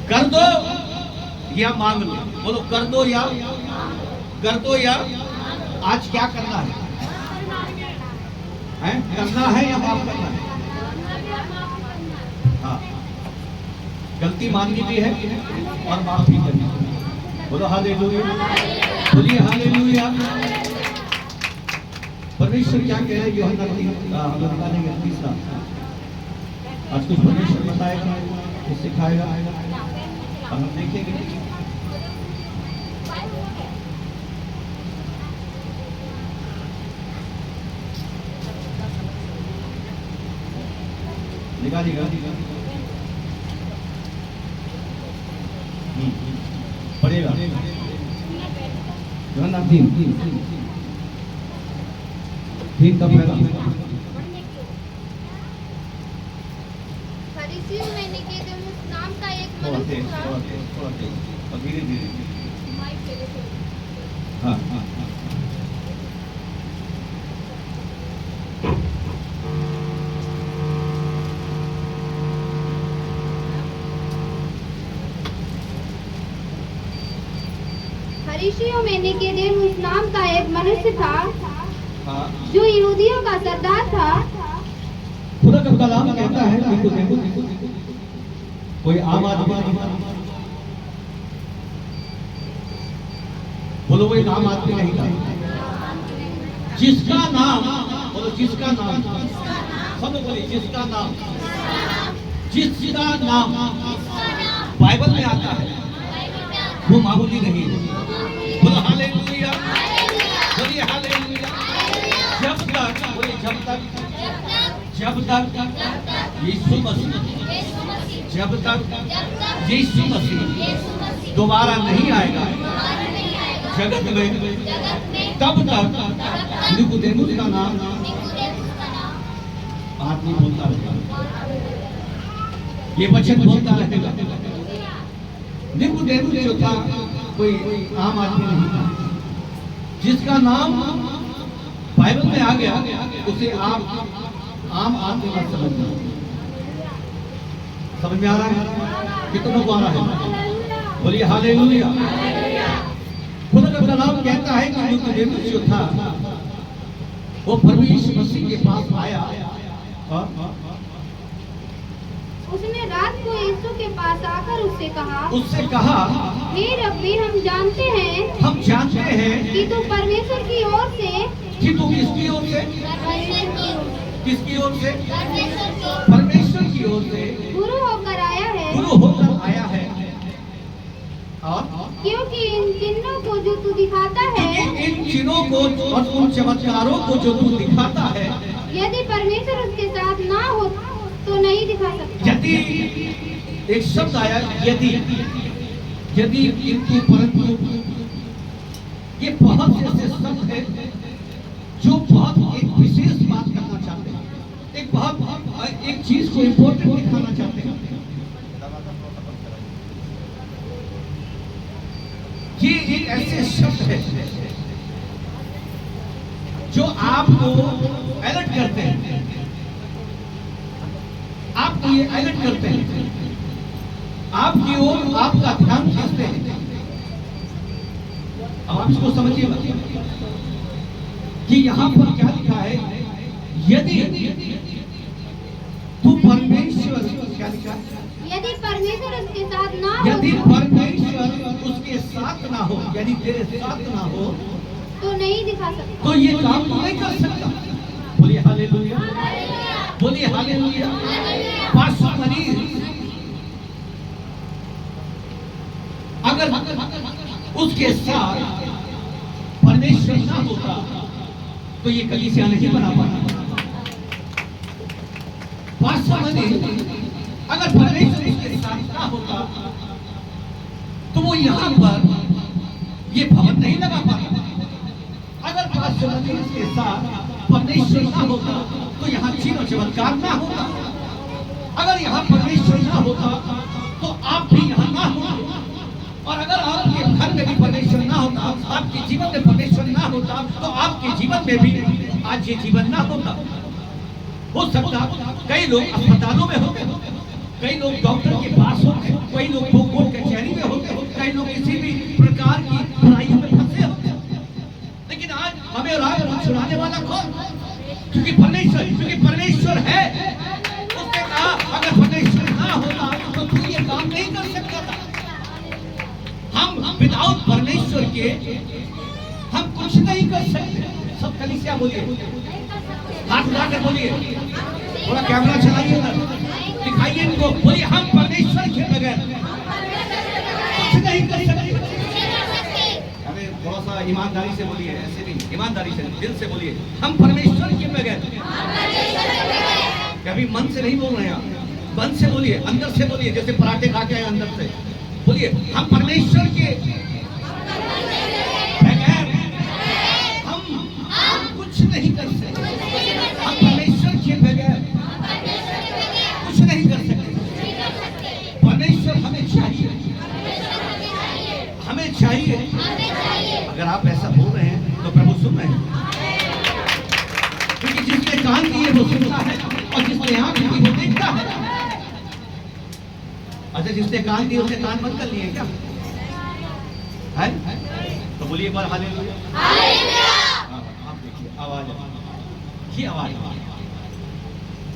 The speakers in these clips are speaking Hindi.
कर दो या मांग लो। बोलो कर दो या आज क्या करना है? करना है या माफ करना है? हाँ, गलती माननी भी है और माफ भी करनी है। बोलो हालेलुया, बोलिए हालेलुया। परमेश्वर क्या कह रहे हैं? यूहन्ना निकालेंगे 30 आज कुछ परमेश्वर बताएगा, कुछ सिखाएगा और हम देखेंगे। निकालिएगा पढ़ेगा यूहन्ना 3 का पहला। फरीसियों में निकोदेमुस नाम का एक मनुष्य था। धीरे-धीरे। हाँ हाँ हाँ। फरीसियों में निकोदेमुस नाम का एक मनुष्य था हाँ। जो यहूदियों का सरदार था। खुदा का कलाम कहता है निकोदेमुस कोई आम आदमी नहीं। बोलो वो एक आम आदमी नहीं था। जिसका नाम, बोलो जिसका नाम, सब बोलिए जिसका नाम बाइबल में आता है वो मामूली नहीं है। बोलो हालेलुया, बोलिए हालेलुया। जब तक यीशु मसीह दोबारा नहीं आएगा जगत में, तब तक निकोदेमुस का नाम आदमी बोलता रहेगा, ये वचन बोलता रहेगा। निकोदेमुस जो था कोई आम आदमी नहीं था। जिसका नाम बाइबल में आ गया उसे आप आम आदमी मत समझना। समझ में आ रहा है? कितनों को आ रहा है? बोलिए हालेलुया। खुदा का कलाम कहता है कि निकोदेमुस जो था वो प्रभु यीशु मसीह के पास आया। उसने रात को यीशु के पास आकर उससे कहा हे रब्बी, हम जानते हैं कि तू परमेश्वर की ओर से, कि तू किसकी ओर से? किसकी ओर से? परमेश्वर की ओर से गुरु होकर आया है। और क्योंकि इन चिन्हों को जो तू दिखाता है, इन चिन्हों को और उन चमत्कारों को जो तू दिखाता है, यदि परमेश्वर उसके साथ ना हो तो नहीं दिखा सकता। यदि एक शब्द आया यदि किंतु परंतु, ये बहुत से ऐसे शब्द है जो बहुत एक विशेष बात करना चाहते हैं, एक चीज को इम्पोर्टेंट दिखाना चाहते हैं। ये एक ऐसे शब्द है जो आपको अलर्ट करते हैं, आपको ये अलर्ट करते हैं, आपकी ओर आपका ध्यान खींचते हैं। अब आप इसको समझिएगा कि यहां पर क्या लिखा है? यदि तू परमेश्वर, क्या लिखा? यदि परमेश्वर उसके साथ ना हो, यदि परमेश्वर उसके साथ ना हो, यदि तेरे साथ ना हो तो नहीं दिखा सकता। तो ये काम नहीं कर सकता। बोलिए हालेलुया, बोलिए हालेलुया। पास्टर मनीष अगर उसके साथ परमेश्वर ना होता तो ये कलीसिया नहीं बना पाता। पास्टर मनीष अगर परमेश्वर उसके साथ ना होता तो वो यहाँ पर ये भवन नहीं लगा पाता। अगर पास्टर मनीष के साथ परमेश्वर ना होता तो यहाँ चिन्ह चमत्कार ना होता। अगर यहाँ परमेश्वर ना होता तो आप भी यहाँ ना होते। और अगर आपके घर में भी परमेश्वर ना होता, आपके जीवन में परमेश्वर ना होता तो आपके जीवन में भी आज ये जीवन ना होता। हो सकता कई लोग अस्पतालों में होते, कई लोग डॉक्टर के पास होते, कई लोग हमारे राज को छुड़ाने वाला कौन? क्योंकि परमेश्वर है। उसने कहा अगर परमेश्वर ना होता तो तू ये काम नहीं कर सकता था। हम विदाउट परमेश्वर के हम कुछ नहीं कर सकते। सब कलीसिया बोलिए, हाथ उठाकर बोलिए, थोड़ा कैमरा चलाइए ना, दिखाइए इनको, बोलिए हम परमेश्वर के बगैर कुछ नहीं कर सकते। अरे थोड़ा सा ईमानदारी से बोलिए, ऐसे नहीं, ईमानदारी से, दिल से बोलिए, हम परमेश्वर के बगैर। कभी मन से नहीं बोल रहे हैं आप, मन से बोलिए, अंदर से बोलिए, जैसे पराठे खा के आए अंदर से बोलिए, हम परमेश्वर के बगैर हम कुछ नहीं कर सकते। हम परमेश्वर के बगैर कुछ नहीं कर सकते। परमेश्वर हमें चाहिए, हमें चाहिए। अगर आप ऐसा बोल रहे हैं तो प्रभु सुन रहे हैं, क्योंकि जिसने कान दिए वो सुनता है और जिसने आंख दी वो देखता है। अच्छा, जिसने कान दिए उसने कान बंद कर लिए क्या है? तो बोलिए एक बार हालेलुया। आप देखिए आवाज, ये आवाज।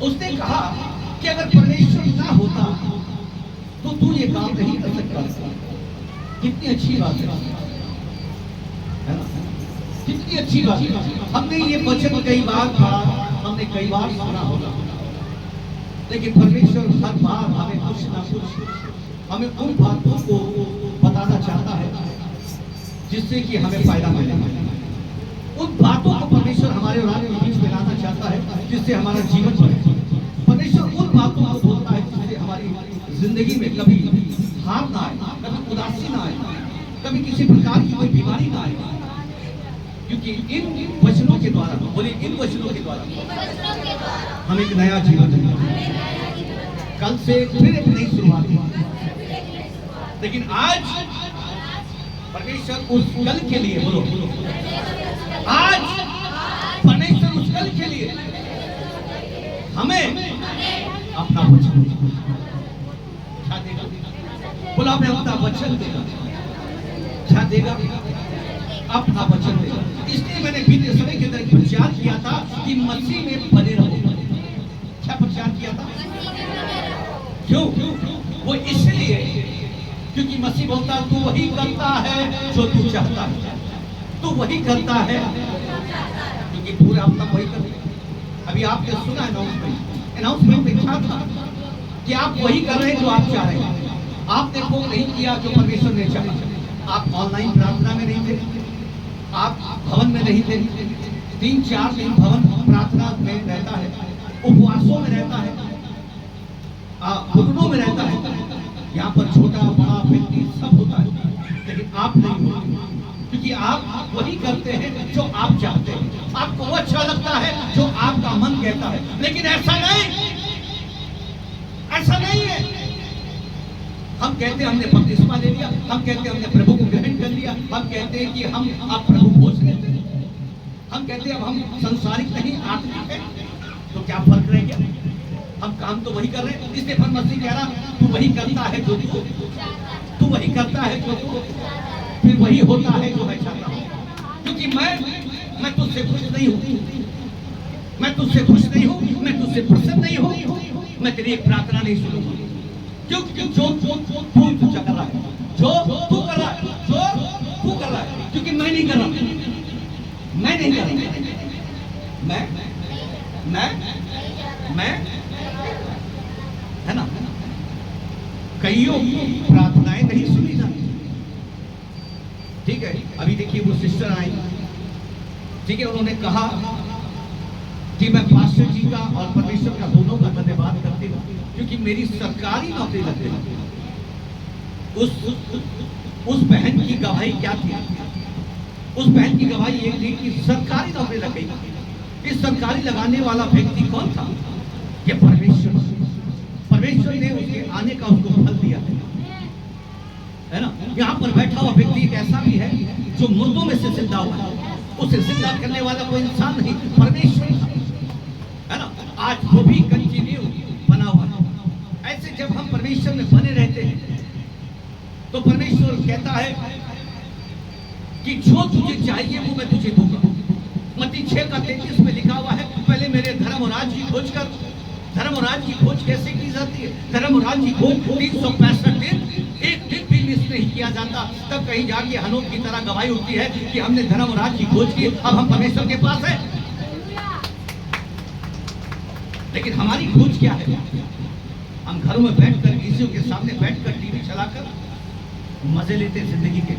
उसने कहा कि अगर परमेश्वर ना होता तो तू ये काम नहीं कर सकता। कितनी अच्छी बात है ना? कितनी अच्छी बात है। हमने ये वचन कई बार पढ़ा, हमने कई बार सुना होगा, लेकिन परमेश्वर हर बार हमें कुछ ना कुछ, हमें उन बातों को बताना चाहता है जिससे कि हमें फायदा मिले। उन बातों को परमेश्वर हमारे और आपके बीच में लाना चाहता है जिससे हमारा जीवन बढ़े। परमेश्वर उन बातों को बोलता है जिससे हमारी जिंदगी में कभी हार ना आए, कभी उदासी ना आए, कभी किसी प्रकार की कोई बीमारी ना आए। क्योंकि इन वचनों के द्वारा, बोलिए इन वचनों के द्वारा हम एक नया जीवन जीएंगे। कल से फिर एक नई शुरुआत हुई, लेकिन आज परमेश्वर उस कल के लिए, बोलो आज परमेश्वर उस कल के लिए हमें अपना वचन क्या देगा? बोला हमें अपना वचन देगा। क्या देगा? अपना वचन देगा। इसलिए मैंने बीते समय के अंदर प्रचार किया था कि मसीह में बने रहो। क्या प्रचार किया था? क्यों? वो इसलिए क्योंकि मसीह बोलता है तू वही करता है जो तू चाहता है, तू वही करता है, क्योंकि पूरा अपना वही करता है। अभी आपने सुना अनाउंसमेंट में क्या था कि आप वही कर रहे हैं जो आप चाह रहे हैं। आपने वो नहीं किया जो परमेश्वर ने चाहा। आप ऑनलाइन प्रार्थना में नहीं थे, आप भवन में नहीं थे। 3-4 दिन भवन प्रार्थना में रहता है, उपवासों में रहता है, घुटनों में रहता है। यहाँ पर छोटा बड़ा व्यक्ति सब होता है, लेकिन आप नहीं होते, क्योंकि आप वही करते हैं जो आप चाहते हैं। आपको वो अच्छा लगता है जो आपका मन कहता है। लेकिन ऐसा नहीं है। हम कहते हैं हमने बपतिस्मा ले लिया, हम कहते हैं हमने प्रभु को ग्रहण कर लिया, हम कहते हैं कि हम अब प्रभु भोज लेते हैं, हम कहते हैं अब हम संसारिक नहीं आत्मिक है। तो क्या फर्क रह गया? हम काम तो वही कर रहे हैं। इसलिए मसीह कह रहा तू वही करता है जो तू वही करता है जो फिर वही होता है जो मैं चाहता हूँ। क्योंकि मैं तुझसे खुश नहीं हूँ, मैं तुझसे खुश नहीं हूँ, मैं तुझसे प्रसन्न नहीं हूँ, मैं तेरी एक प्रार्थना नहीं सुनूंगा। क्योंकि जो तू कर रहा है, जो तू कर रहा है, जो तू कर रहा है, क्योंकि मैं नहीं कर रहा, मैं नहीं कर रहा, मैं है ना। कईयों प्रार्थनाएं नहीं सुनी जाती। ठीक है, अभी देखिए वो सिस्टर आई, ठीक है, उन्होंने कहा कि मैं पास्टर जी का और परमेश्वर का दोनों का धन्यवाद करती हूँ, क्योंकि मेरी सरकारी नौकरी लग गई। उस बहन की गवाही क्या थी? उस बहन की गवाही ये थी कि सरकारी नौकरी लग गई। इस सरकारी लगाने वाला व्यक्ति कौन था? ये परमेश्वर ने उसके आने का उसको फल दिया है ना। यहाँ पर बैठा हुआ व्यक्ति एक ऐसा भी है जो मुर्दों में से जिंदा हुआ है। उसे जिंदा करने वाला कोई इंसान नहीं, परमेश्वर है ना। आज वो भी कंटिन्यू बना हुआ है। ऐसे जब हम परमेश्वर में बने रहते हैं तो परमेश्वर कहता है कि जो तुझे चाहिए वो मैं तुझे दूंगा। मत्ती 6:33 में लिखा हुआ है, पहले मेरे धर्म और राज्य की खोज कर। धर्म और राज्य की खोज कैसे की जाती है? धर्म और राज्य की खोज 365 दिन, एक दिन भी मिस नहीं किया जाता। तब कहीं जाके हनोक की तरह गवाही उठती है कि हमने धर्म और राज्य की खोज की, अब हम परमेश्वर के पास है। लेकिन हमारी खोज क्या है? हम घरों में बैठकर, किसी के सामने बैठकर, टीवी चलाकर मजे लेते जिंदगी के।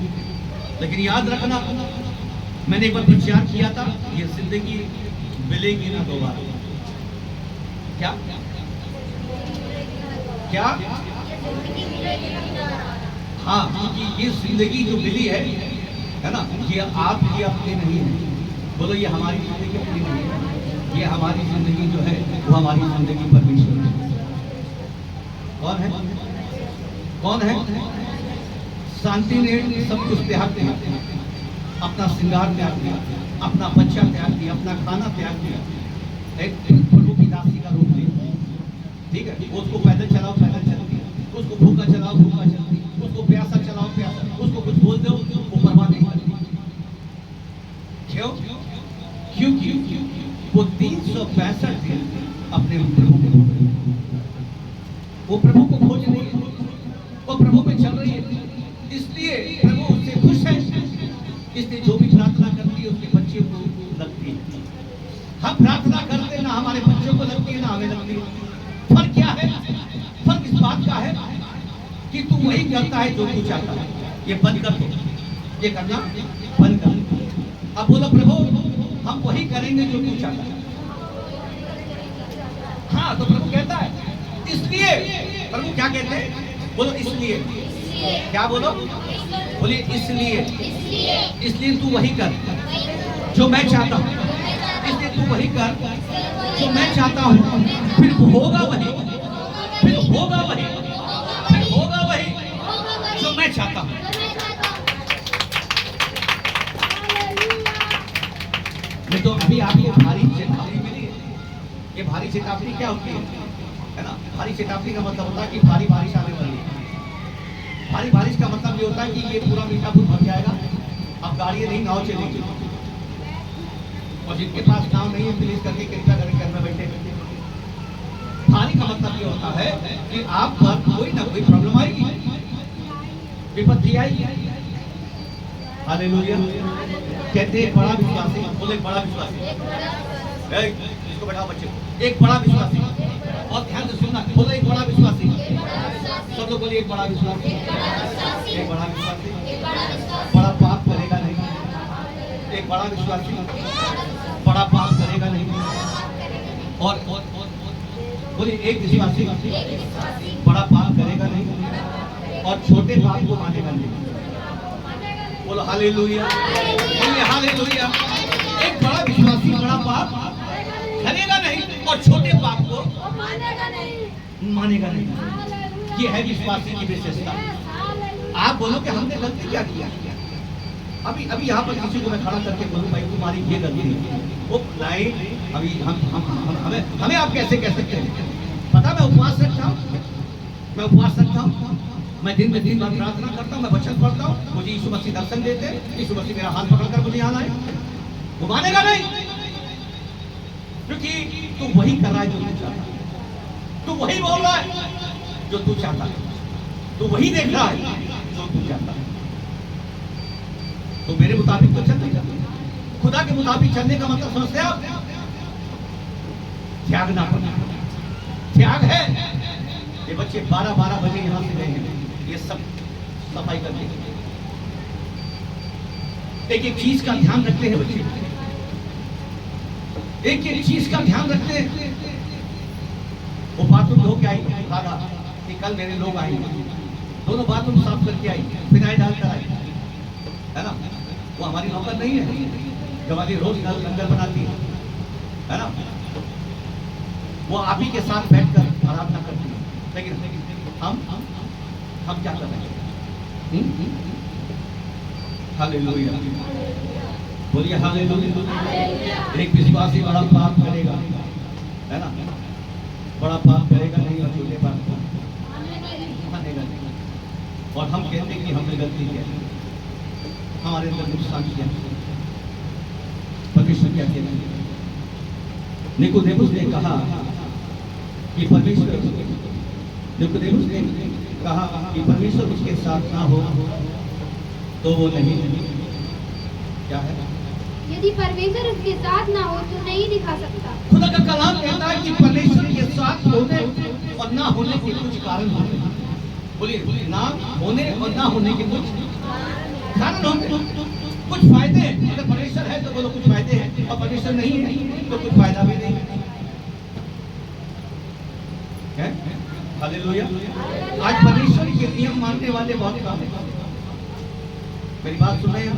लेकिन याद रखना, मैंने एक बार प्रचार किया था, ये जिंदगी मिलेगी ना दोबारा। क्या क्या? हाँ, क्योंकि ये जिंदगी जो मिली है ना, ये आपकी अपनी नहीं है। बोलो, ये हमारी जिंदगी अपनी नहीं है। ये हमारी जिंदगी जो है वो हमारी जिंदगी परमेश्वर की। कौन है? कौन है? शांति ने सब कुछ त्याग दिया, अपना श्रृंगार त्याग दिया, अपना बच्चा त्याग दिया, अपना खाना त्याग दिया, एक प्रभु की दासी का रूप लिया। ठीक है, उसको पैदल चलाओ, पैदल चलती है, उसको भूखा चलाओ, भूखा चलती है, उसको प्यासा चलाओ, प्यासा, उसको कुछ बोल दो वो परवाह नहीं करती। क्यों? क्योंकि वो 365 दिन अपने प्रभु को ढूंढ रही है, वो प्रभु को खोज रही है, वो प्रभु में चल रही है। इसलिए प्रभु उससे खुश है, इसलिए जो भी प्रार्थना करती है उसके बच्चे को लगती है। हम प्रार्थना करते ना हमारे बच्चों को लगती है, ना हमें लगती है। फर्क क्या है? फर्क इस बात का है कि तू वही करता है जो तू चाहता है। ये बंद कर दो, ये करना बंद कर दो। अब बोलो, प्रभु हम वही करेंगे जो तू चाहता है। हाँ, तो प्रभु कहता है इसलिए। प्रभु क्या कहते हैं? बोलो, इसलिए। क्या बोलो? बोलिए, इसलिए। इसलिए तू वही कर जो मैं चाहता हूँ। इसलिए तू वही कर जो मैं चाहता हूँ। फिर होगा वही, फिर होगा वही, फिर होगा वही जो मैं चाहता हूँ। नहीं तो अभी आपको भारी चेतावनी मिली है। ये भारी चेतावनी क्या होती है ना? भारी चेतावनी का मतलब होता है कि भारी बारिश आने वाली है। भारी बारिश का मतलब ये होता है कि ये पूरा मीठापुर भर जाएगा, अब गाड़ी नहीं, नाव चलेगी। और जिनके पास नाव नहीं है, प्लीज करके कृपया करके घर में बैठे। भारी का मतलब ये होता है कि आप पर कोई ना कोई प्रॉब्लम आएगी, विपत्ति आएगी। हालेलुया। कहते हैं बड़ा विश्वासी, बोले बड़ा विश्वासी। इसको बैठाओ बच्चे, एक बड़ा विश्वासी। और ध्यान से सुनना, बोलो एक बड़ा विश्वासी। सब लोग बोलिए, एक बड़ा विश्वासी। एक बड़ा विश्वासी बड़ा पाप करेगा नहीं। एक बड़ा विश्वासी बड़ा पाप करेगा नहीं। और बोलिए, एक विश्वासी बड़ा पाप करेगा नहीं और छोटे पाप को मानेगा नहीं। बोलो हालेलुया, बोलिए हालेलुया। एक बड़ा विश्वासी बड़ा पाप करेगा नहीं और छोटे पाप को मानेगा नहीं। ये है विश्वासी की विशेषता। आप बोलो कि हमने गलती क्या किया? अभी यहाँ पर किसी को मैं खड़ा करके बोलूं, भाई तुम्हारी ये गलती है, वो नहीं। अभी हमें आप कैसे कह सकते हैं? पता, मैं उपवास रखता हूँ, मैं उपवास रखता हूँ, मैं दिन में 3 बार प्रार्थना करता हूँ, मैं वचन पढ़ता हूँ, मुझे यीशु मसीह दर्शन देते हैं, यीशु मसीह मेरा हाथ पकड़कर मुझे यहाँ लाए। वो मानेगा नहीं, क्योंकि तू वही कर रहा है जो तू चाहता है, तू वही बोल रहा है जो तू चाहता है, तू वही देख रहा है जो तू चाहता है। तो मेरे मुताबिक तो चल नहीं जाता। खुदा के मुताबिक चलने का मतलब समझते हैं आप? त्याग ना करना, त्याग है। ये बच्चे 12-12 बजे यहाँ से गए हैं, ये सब सफाई करके। एक एक चीज का ध्यान रखते हैं बच्चे, एक एक चीज का ध्यान रखते हैं। वो बाथरूम धो के आई दादा कि कल मेरे लोग आएंगे, दोनों बाथरूम साफ करके आई, फिनाइल डालकर आई, है ना? वो हमारी नौकर नहीं है जो हमारी रोज लंगर बनाती है ना? वो आप ही के साथ बैठकर आराधना करती है। लेकिन हम क्या कर रहे हैं? हालेलुया, बोलिए हालेलुया। एक विश्वासी बड़ा पाप करेगा, है ना? बड़ा पाप करेगा नहीं और छोटे पाप मानेगा नहीं। और हम कहते हैं कि हमने गलती की, हमारे अंदर नुकसान किया। परमेश्वर क्या कहते हैं। निकोदेमुस ने कहा कि परमेश्वर निकोदेमुस ने कहा कि परमेश्वर उसके साथ ना हो तो वो नहीं क्या है। यदि परमेश्वर उसके साथ ना हो तो नहीं दिखा सकता। खुदा का कलाम कहता है कि परमेश्वर के साथ होने और ना होने के कुछ कारण होते हैं। बोलिए, ना होने और ना होने के कुछ कारण होते हैं, कुछ फायदे हैं। अगर परमेश्वर है तो बोलो कुछ फायदे हैं, और परमेश्वर नहीं है तो कुछ फायदा भी नहीं है। हालेलुया। आज परमेश्वर के नियम मानने वाले बहुत कम हैं। मेरी बात सुन रहे हैं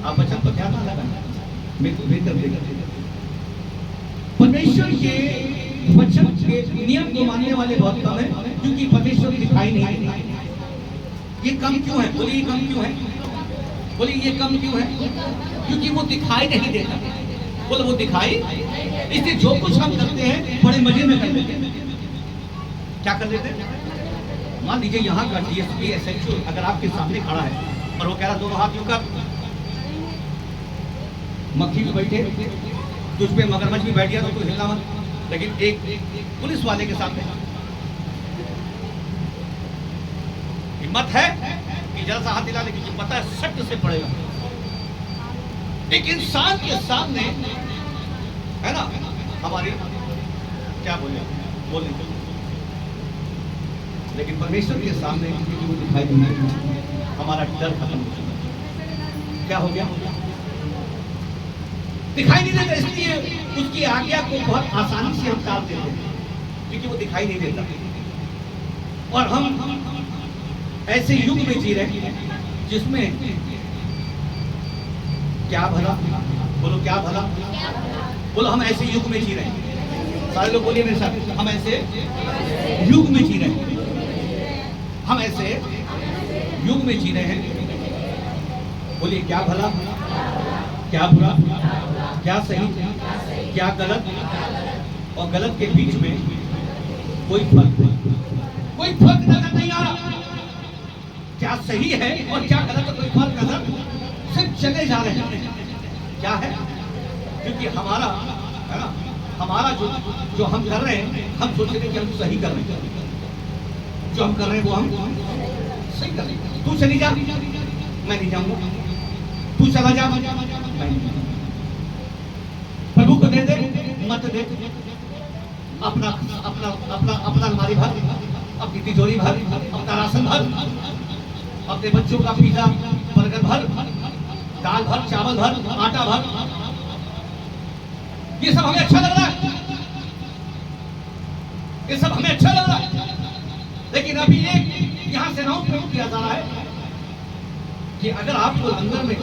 आप, वचन पर ध्यान ना लगाएं। परमेश्वर के वचन के नियम को मानने वाले बहुत कम है, क्योंकि परमेश्वर दिखाई नहीं देता। ये कम क्यों है? बोलिए ये कम क्यों है? बोलिए ये कम क्यों है? क्योंकि वो दिखाई नहीं देता। बोलो वो दिखाई, इसलिए जो कुछ हम करते हैं बड़े मजे में कर लेते हैं। क्या कर लेते हैं? मान लीजिए यहाँ का डीएसपी एसएचओ अगर आपके सामने खड़ा है और वो कह रहा दोनों हाथ यूं कर, मक्खी भी बैठे, तुझ पे मगरमच्छ भी बैठ गया तो तू हिलना मत। लेकिन एक पुलिस वाले के सामने हिम्मत है कि जरा सा हाथ हिला, लेकिन पता है सख्त से पड़ेगा। एक इंसान के सामने है ना, हमारी क्या बोले, लेकिन परमेश्वर के सामने क्योंकि वो दिखाई नहीं देता, हमारा डर खत्म हो गया। क्या हो गया? दिखाई नहीं देता, इसलिए उसकी आज्ञा को बहुत आसानी से हम टाल देते हैं, क्योंकि वो दिखाई नहीं देता। और हम ऐसे युग में जी रहे हैं जिसमें क्या भला, बोलो क्या भला, बोलो हम ऐसे युग में जी रहे हैं। सारे लोग बोलिए मेरे साथ, हम ऐसे युग में जी रहे हैं। हम ऐसे युग में जी रहे हैं। बोलिए क्या भला, क्या बुरा, क्या सही, क्या गलत, और गलत के बीच में कोई फर्क नजर नहीं आ रहा। क्या सही है और क्या गलत है, कोई फर्क नजर, सिर्फ चले जा रहे हैं। क्या है? क्योंकि हमारा है ना, हमारा जो हम कर रहे हैं, हम सोच रहे हैं कि हम सही कर रहे हैं। जो हम कर रहे हैं वो हम सही कर रहे हैं। तू चली जा, मैं नहीं जाऊंगा। तू चला जा, मैं नहीं जाऊंगा। प्रभु को दे दे, मत दे। अपना अपना अपना अपना अलमारी भर, अपनी तिजोरी भर, अपना राशन भर, अपने बच्चों का पिज्जा बर्गर भर, दाल भर, चावल भर, आटा भर। ये सब हमें अच्छा लग रहा है, ये सब हमें अच्छा लग रहा है। लेकिन अभी एक यहां से अनाउंसमेंट किया जा रहा है कि अगर आपको लंगर में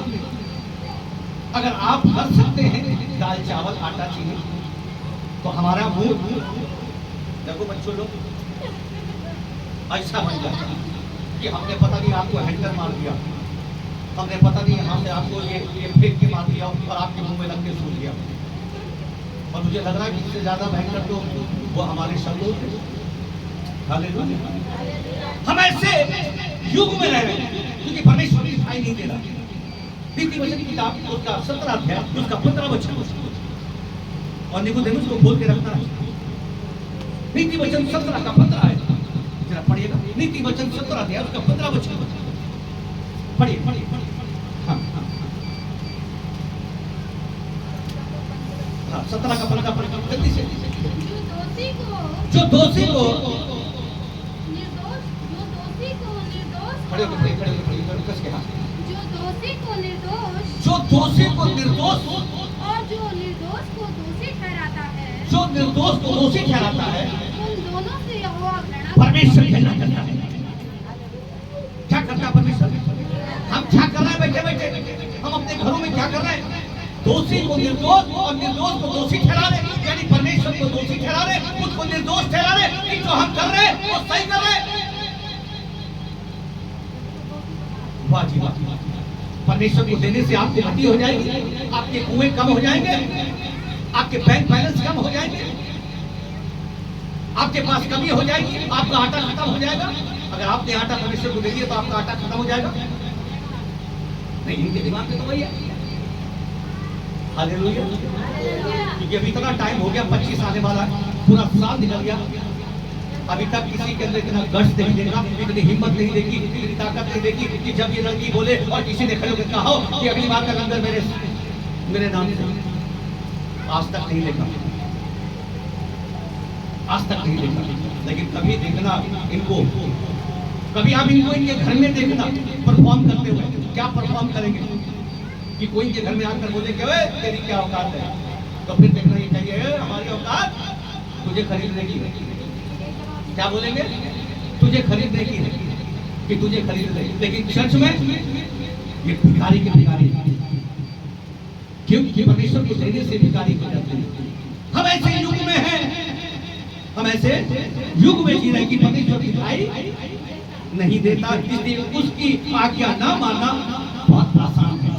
अगर आप कर सकते हैं दाल चावल आटा चीनी, तो हमारा मुंह देखो बच्चों लोग ऐसा बन जाता है कि हमने पता नहीं आपको हैंडल मार दिया, हमने पता नहीं हमने आपको ये फेंक के मार दिया और आपके मुंह में लग के सूख दिया। और मुझे लग रहा है कि इससे ज्यादा भयंकर तो वो हमारे शब्द होते। हालेलुया। हम ऐसे युग में रह रहे हैं क्योंकि परमेश्वर दिखाई नहीं दे रहा। नीति वचन की किताब उसका 17 अध्याय उसका 15 वचन, और निकोदेमुस को खोल के रखना है। नीति वचन 17 का 15 है, जरा पढ़िएगा। नीति वचन 17 अध्याय उसका 15 वचन पढ़िए। हाँ 17 का 15 पढ़िए जल्दी से। जो दोषी को खड़े होकर कस के, हाँ, जो दोषी को निर्दोष और जो निर्दोष को दोषी ठहराता है, जो निर्दोष को दोषी ठहराता है, उन दोनों से यहोवा घृणा परमेश्वर घृणा करता है। क्या करता है परमेश्वर? हम क्या कर रहे हैं बैठे बैठे? हम अपने घरों में क्या कर रहे हैं? दोषी को निर्दोष और निर्दोष को दोषी ठहरा रहे, यानी परमेश्वर को दोषी ठहरा रहे, खुद को निर्दोष ठहरा रहे कि जो हम कर रहे हैं वो सही कर रहे हैं। वाह जी वाह। परमेश्वर को देने से आपकी गति हो जाएगी, आपके कुएं कम हो जाएंगे, आपके बैंक बैलेंस कम हो जाएंगे, आपके पास कमी हो जाएगी, आपका आटा खत्म हो जाएगा। अगर आपने आटा परमेश्वर को दे दिया तो आपका आटा खत्म हो जाएगा। नहीं, इनके दिमाग में तो वही है। हालेलुया। क्योंकि अभी इतना टाइम हो गया, 25 आने वाला है, पूरा साल निकल गया, अभी तक किसी के अंदर इतना गट्स नहीं देखा, इतनी हिम्मत नहीं देखी, इतनी ताकत नहीं देखी कि जब ये रंगी बोले और किसी ने खड़े होकर कहा हो कि अगली बार का लंगर मेरे नाम से, आज तक नहीं देखा, आज तक नहीं देखा। लेकिन कभी देखना इनको, कभी आप इनको इनके घर में देखना परफॉर्म करते हुए। क्या परफॉर्म करेंगे कि कोई इनके घर में आकर बोले कि ओए तेरी क्या औकात है, तो फिर देखना ये चाहिए हमारी औकात तुझे खरीदने की है। क्या बोलेंगे? तुझे खरीदने की है कि तुझे खरीद ले। लेकिन चर्च में ये भिखारी के भिखारी, क्योंकि परमेश्वर को देने से भिखारी हो जाते हैं। हम ऐसे युग में हैं, हम ऐसे युग में जी रहे कि परमेश्वर भिखारी नहीं देता, इसलिए उसकी आज्ञा ना मानना बहुत आसान है।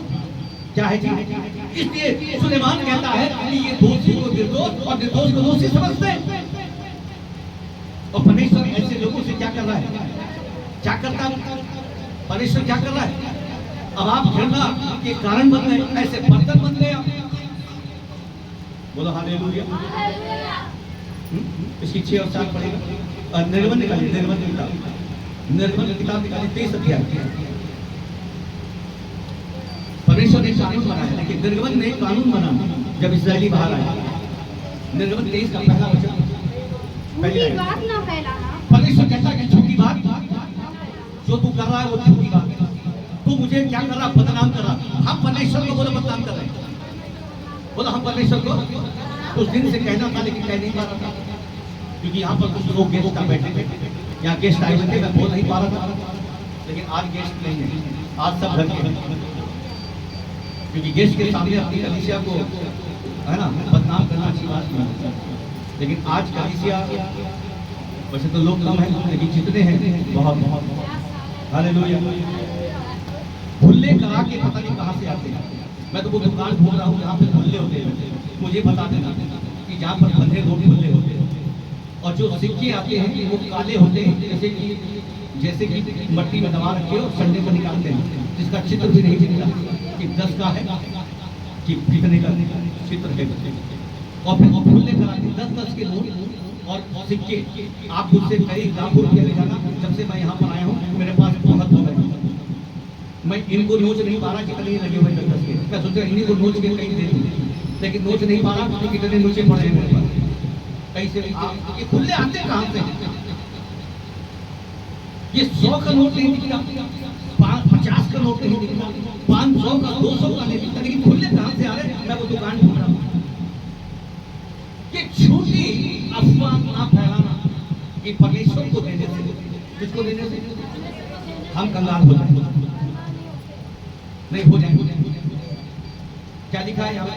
क्या है जी? इसलिए सुलेमान कहता है कि ये दोषी को निर्दोष और निर्दोष को दोषी समझते हैं। और परमेश्वर ऐसे लोगों से क्या कर रहा है? क्या करता है परमेश्वर? क्या कर रहा है? अब आप घृणा के कारण बन गए, ऐसे बर्तन बन गए आप। बोलो हालेलुया। इसकी 6 और 7 पढ़ेगा। निर्गमन निकालिए, निर्गमन की किताब निकालिए, 23 अध्याय। परमेश्वर ने कानून बनाया, लेकिन निर्गमन में कानून बना जब इस्राएली बाहर आए। निर्गमन 23 का पहला वचन, झूठी बात ना फैलाना। परमेश्वर कहता है कि झूठी बात जो तू कर रहा है वो झूठी बात है। तू मुझे क्या कर रहा? बदनाम कर रहा। हम परमेश्वर को बोलो बदनाम कर रहे हैं। बोलो हम परमेश्वर को कुछ दिन से कहना था लेकिन कह नहीं पा रहा था, क्योंकि यहाँ पर कुछ लोग गेस्ट आ बैठे थे, यहाँ गेस्ट आए हुए थे, मैं बोल नहीं पा रहा था। लेकिन आज गेस्ट नहीं है, आज सब घर के हैं, क्योंकि गेस्ट के सामने अपनी कलीसिया को है ना बदनाम करना अच्छी बात नहीं है। लेकिन आज कलीसिया वैसे तो लोग कम हैं, लेकिन जितने हैं बहुत बहुत हालेलुया। भुल्ले करा के पता नहीं कहाँ से आते हैं। मैं तो वो दुकान ढूंढ रहा हूँ जहाँ पे भुल्ले होते हैं, मुझे बता देना कि जहाँ पर बंधे लोग भुल्ले होते हैं। और जो सिक्के आते हैं वो काले होते हैं, जैसे कि मट्टी में दबा रखे और संडे पर निकालते हैं, जिसका चित्र भी नहीं दिखता कि 10 का है कि कितने का चित्र है। और फिर भुल्ले करा के 10-10 के नोट और सिक्के आप मुझसे कई लाखों रुपया ले जाना। जब से मैं यहाँ पर आया हूँ मेरे पास बहुत हो गए, मैं इनको नोच नहीं पा रहा कितने लगे हुए 10-10 के। मैं सोचा इन्हीं को नोच के कहीं दे दूँ, लेकिन नोच नहीं पा रहा कि कितने नोचे पड़े हैं मेरे पास। कहीं से ये खुले आते कहाँ से? ये 100 का नोट नहीं दिखता, 50 का नोट नहीं दिखता, 500 का 200 का नहीं दिखता, लेकिन खुले कहाँ से आ रहे? मैं वो दुकान ढूंढ रहा हूँ। ये झूठी अफवाह ना फैलाना कि परमेश्वर को देने से, किसको देने से हम कंगाल हो जाएंगे, नहीं हो जाएंगे। क्या लिखा है यहाँ पर?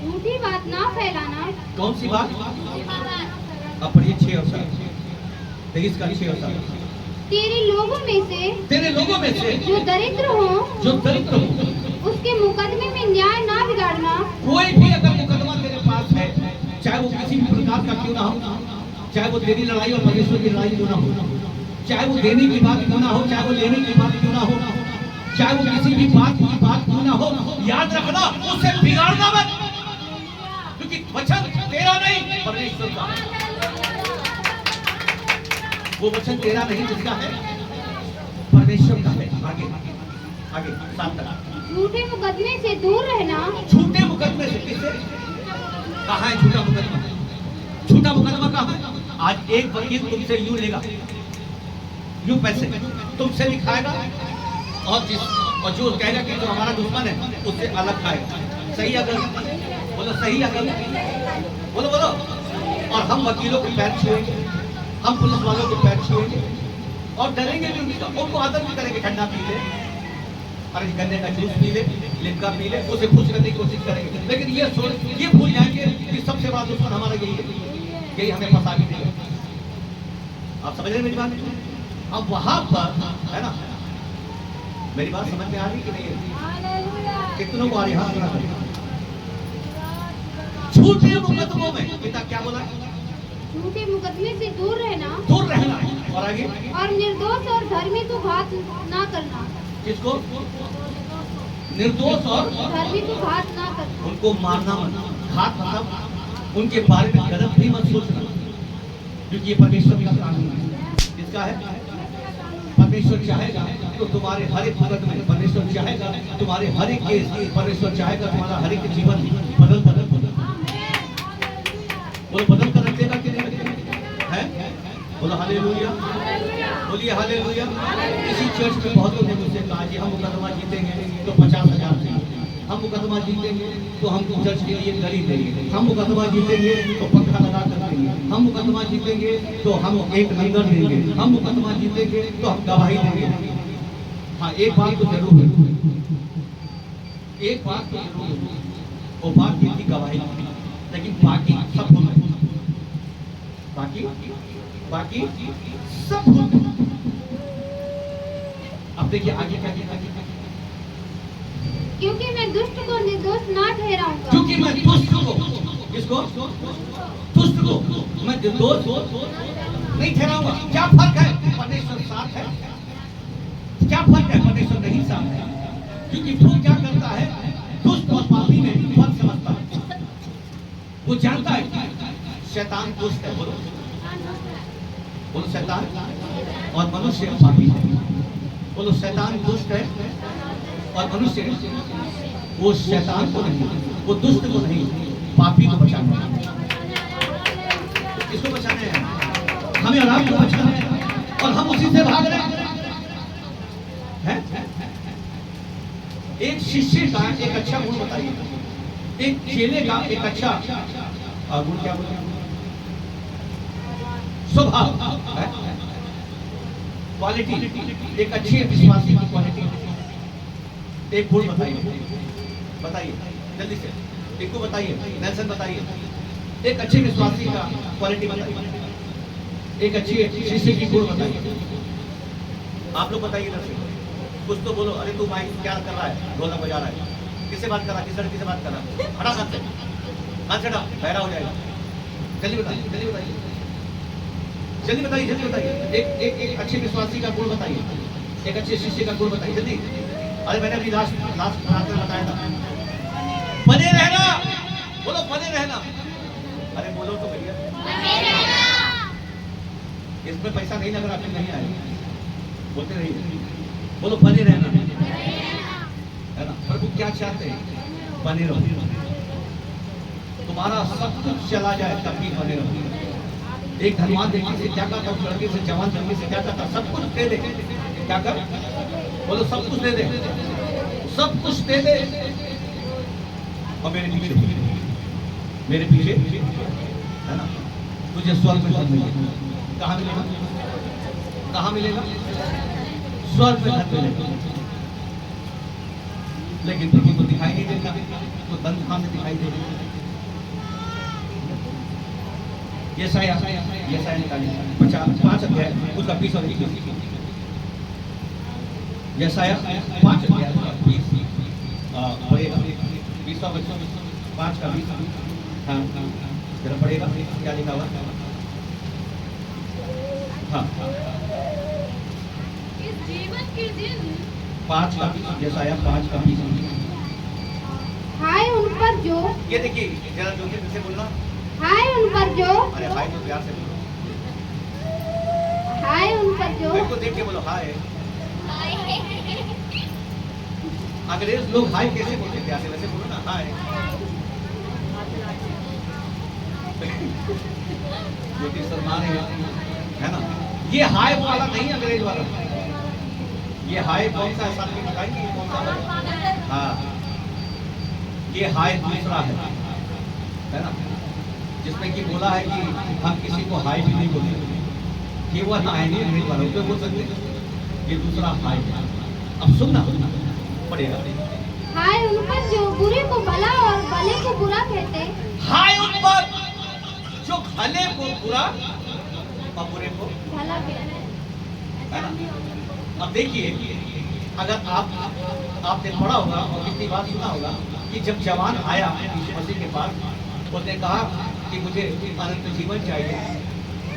झूठी बात ना फैलाना। कौन सी बात? अब पढ़िए 6 और 7, 23 का 6 और 7। तेरे लोगों में से जो दरिद्र हो उसके मुकदमे में न्याय ना बिगाड़ना। कोई भी अगर मुकदमा तेरे पास है, चाहे वो किसी भी प्रकार का क्यों ना हो, चाहे वो तेरी लड़ाई और परमेश्वर की लड़ाई क्यों ना हो, चाहे वो देने की बात क्यों ना हो, चाहे वो लेने की बात क्यों ना हो, चाहे वो किसी भी बात की बात क्यों ना हो, याद रखना उसे बिगाड़ना मत, क्योंकि वचन तेरा नहीं परमेश्वर का। वो वचन तेरा नहीं, जिसका है परमेश्वर का है। आगे आगे 7 तक। झूठे मुकदमे से दूर रहना। झूठे मुकदमे से किससे? कहाँ है झूठा मुकदमा? झूठा मुकदमा कहाँ है? आज एक वकील तुमसे यूं लेगा, यूं पैसे तुमसे लिखाएगा, और जो कहेगा कि जो हमारा दुश्मन है उससे अलग खाएगा। सही अगर बोलो, सही अगर बोलो बोलो। और हम वकीलों के पैर छुएंगे, हम पुलिस वालों के पैर छुएंगे और डरेंगे भी उनका, उनको आदर भी करेंगे। ठंडा पी ले, अरे गन्ने का जूस पी ले, लिमका पी ले, उसे खुश करने की कोशिश करेंगे। लेकिन ये भूल जाएंगे कि सबसे बड़ा दुश्मन हमारा यही है, यही हमें फंसा भी देगा। आप समझ रहे मेरी बात? अब वहां पर है ना, मेरी बात समझ में आ रही कि नहीं? कितनों को आ रही? हाथ सुना करें। झूठे मुकदमों में पिता क्या बोला? झूठे मुकदमे से दूर रहना। दूर रहना। और आगे? और निर्दोष और धर्मी को घात ना करना। किसको? निर्दोष और धर्मी को घात ना करना। उनको मारना मत, घात मतलब उनके बारे में गलत भी मत सोचना, क्योंकि ये परमेश्वर का कानून है। किसका है? परमेश्वर चाहेगा तो तुम्हारे हर एक मुकदमे में, परमेश्वर चाहेगा तुम्हारे हर एक केस, परमेश्वर चाहेगा तुम्हारा हर एक जीवन बदल बोलो, बदल कर रखेगा कि नहीं रखेगा? है? बोलो हालेलुया, बोलिए हालेलुया। इसी चर्च में बहुतों ने मुझसे कहा जी हम मुकदमा जीतेंगे तो 50,000 देंगे, हम मुकदमा जीतेंगे तो हमको चर्च के लिए गाड़ी देंगे, हम मुकदमा जीतेंगे तो पंखा लगा कर देंगे, हम मुकदमा जीतेंगे तो हम एक लंगर देंगे, हम मुकदमा जीतेंगे तो हम गवाही देंगे। हाँ, एक बात तो जरूर है, एक बात तो जरूर है, वो बात की गवाही, लेकिन बाकी सब भूल गए, बाकी सब भूल गए। अब देखिए आगे क्या कहता है, क्योंकि मैं दुष्ट को निर्दोष ना ठहराऊंगा। क्योंकि मैं दुष्ट को, किसको? दुष्ट को मैं निर्दोष नहीं ठहराऊंगा। क्या फर्क है? परमेश्वर साथ है। क्या फर्क है? परमेश्वर नहीं साथ है। क्योंकि वो क्या करता है, दुष्ट और पापी में फर्क समझता है। वो जानता है शैतान दुष्ट है, बोलो बोलो शैतान, और मनुष्य पापी है। बोलो शैतान दुष्ट है और मनुष्य, वो शैतान को नहीं, वो दुष्ट को नहीं, पापी को बचाना है। किसको बचाना है? हमें आराम को बचाना है, और हम उसी से भाग रहे हैं। एक शिष्य का एक अच्छा गुण बताइए, एक चेले का एक अच्छा गुण क्या बोलते हैं? स्वभाव, क्वालिटी, एक अच्छे विश्वासी की क्वालिटी, एक गुण बताइए, बताइए जल्दी से, एक को बताइए, नेल्सन बताइए, एक अच्छे विश्वासी का क्वालिटी बताइए, एक अच्छे शिष्य की गुण बताइए। आप लोग बताइए ना, कुछ तो बोलो। अरे तू माइक क्या कर रहा है, ढोलक बजा रहा है, किससे बात कर रहा है, किस लड़की से बात कर रहा है? हटा सकते, हाथ छड़ा, बहरा हो जाएगा। जल्दी बताइए, जल्दी बताइए, जल्दी बताइए, जल्दी बताइए। एक अच्छे विश्वासी का गुण बताइए, एक अच्छे शिष्य का गुण बताइए, जल्दी। अरे मैंने अभी लास्ट रात में बताया था, बने रहना, बोलो बने रहना। अरे बोलो तो भैया, इसमें पैसा नहीं लग रहा, फिर नहीं आएगा, बोलते रहिए, बोलो बने रहना, है ना। प्रभु क्या चाहते हैं? बने रहो। तुम्हारा सब कुछ चला जाए तब भी बने रहो। एक धनवान व्यक्ति से क्या कहता, उस लड़के से, जवान लड़के से क्या कहता? सब कुछ दे दे, क्या कर? बोलो सब कुछ दे दे, सब कुछ दे दे, और मेरे पीछे है ना, तुझे स्वर्ग में धन मिलेगा। कहाँ मिलेगा? कहाँ मिलेगा? स्वर्ग में धन मिलेगा। लेकिन प्रभु को दिखाई नहीं देता, तो धन कहाँ से दिखाई देगा? यशाया निकालिए 5 अध्याय उसका 20 और 21। यशाया 5 अध्याय उसका 20 पढ़ेगा, 20 और 5 का 20। हाँ जरा पढ़ेगा, क्या लिखा हुआ? हाँ इस जीवन के दिन 5 का 20, यशाया 5 का 20। हाय उन पर जो, ये देखिए जरा जोर से बोलना, हाय उन पर जो, अरे हाय तो प्यार से बोलो, हाय उन पर जो, मेरे को देख के बोलो हाय। अंग्रेज लोग हाय कैसे बोलते? प्यार से, वैसे बोलो ना हाय। ज्योति शर्मा है ना, ये हाय वाला नहीं, अंग्रेज वाला। ये हाय कौन सा है? साथ में बताएंगे ये कौन सा है? हाँ ये हाय दूसरा है ना, जिसमें कि बोला है कि हम किसी को हाय भी नहीं बोलते, केवल हाय नहीं अंग्रेज वालों पे बोल सकते, ये दूसरा हाय है। अब सुनना पड़ेगा, हाय उन पर जो बुरे को भला और भले को बुरा कहते, हाय उन पर जो भले को बुरा और बुरे को भला कहते, है ना। अब देखिए, अगर आपने पढ़ा होगा और कितनी बार सुना होगा कि जब जवान आया यीशु मसीह के पास, उसने कहा कि मुझे अनंत जीवन चाहिए,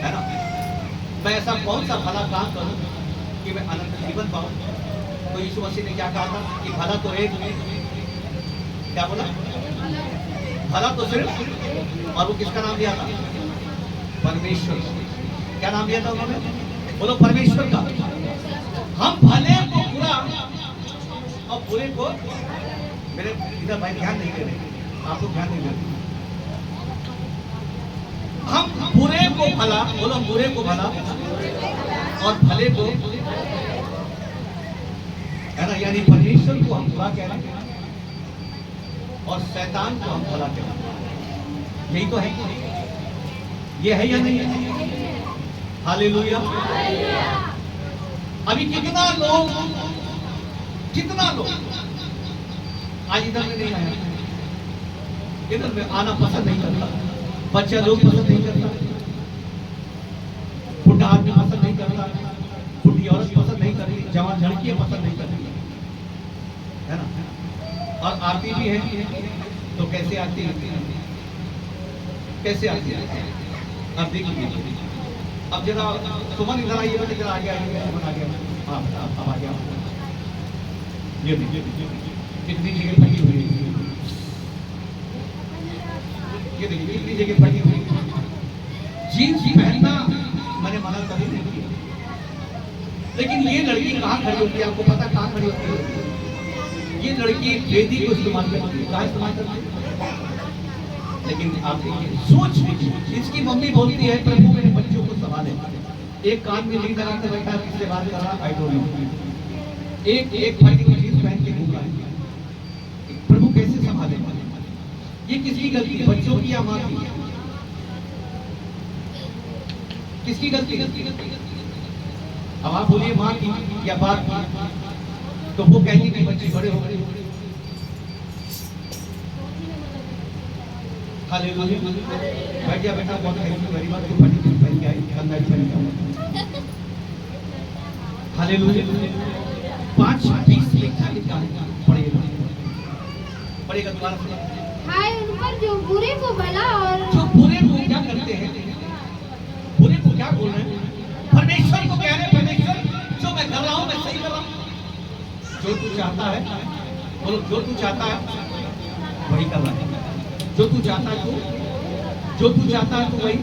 है ना, मैं ऐसा कौन सा भला काम करूं कि मैं अनंत जीवन पाऊं? तो तो यीशु मसीह ने क्या कहा था कि भला तो एक, क्या बोला, भला तो सिर्फ, और वो किसका नाम दिया था, परमेश्वर। क्या नाम दिया था उन्होंने, बोलो परमेश्वर का। हम भले को बुरा और बुरे को, मेरे इधर भाई ध्यान नहीं दे रहे, आप लोग ध्यान नहीं दे रहे, हम बुरे को भला, बोलो बुरे को भला और भले को, है ना, यानी परमेश्वर को हम बुरा कह रहे हैं और शैतान को हम भला कह रहे हैं। यही तो है, ये है या नहीं है? हालेलुया। अभी कितना लोग आज इधर में नहीं आया, इधर में आना पसंद नहीं करता, बच्चा लोग पसंद नहीं करता, बुढ़ा आदमी पसंद नहीं करता, बुढ़ी औरत पसंद नहीं करती, जवान लड़कियां पसंद नहीं करती, है ना। और आती भी है तो कैसे आती है, कैसे आती है? अब देखिए, अब जरा सुमन इधर आइए, बेटा जरा आगे आइए, सुमन आ गया, हाँ अब आ गया। ये देखिए कितनी जगह फटी हुई है, ये देखिए कितनी जगह फटी हुई है। जीन्स पहनना मैंने मना कभी नहीं किया, लेकिन ये लड़की कहाँ खड़ी होती है, आपको पता कहाँ खड़ी होती है? ये लड़की वेदी को इस्तेमाल करती है, कहाँ इस्तेमाल करती है? लेकिन आप देखिए, सोच लीजिए, इसकी मम्मी बोलती है प्रभु मेरे बच्चों को संभाले, एक कान में लीड लगा के बैठा, किससे बात कर रहा, आई डोंट नो, एक फटी की जीन्स पहन के घूम रहा है, प्रभु कैसे संभाले? ये किसकी गलती है, बच्चों की या माँ की? किसकी गलती? अब आप बोलिए माँ की या बाप की, तो वो कहेंगे कि बच्चे बड़े हो गए। हालेलुया। बैठ जा बेटा, बहुत थैंक यू वेरी मच, तू बड़ी चीज पहन के आई, कंधा पहन के। हालेलुया। 5-20 लिखा पड़ेगा, पड़ेगा दोबारा से। हाय उन पर जो बुरे को भला और जो बुरे को क्या करते हैं, बुरे को क्या बोल रहे हैं? परमेश्वर को कह रहे हैं, परमेश्वर जो मैं कर रहा हूं मैं सही कर रहा हूं, जो तू चाहता है, बोलो जो तू चाहता है वही कर रहा है, जो तू चाहता है तू, जो तू चाहता है तू वही,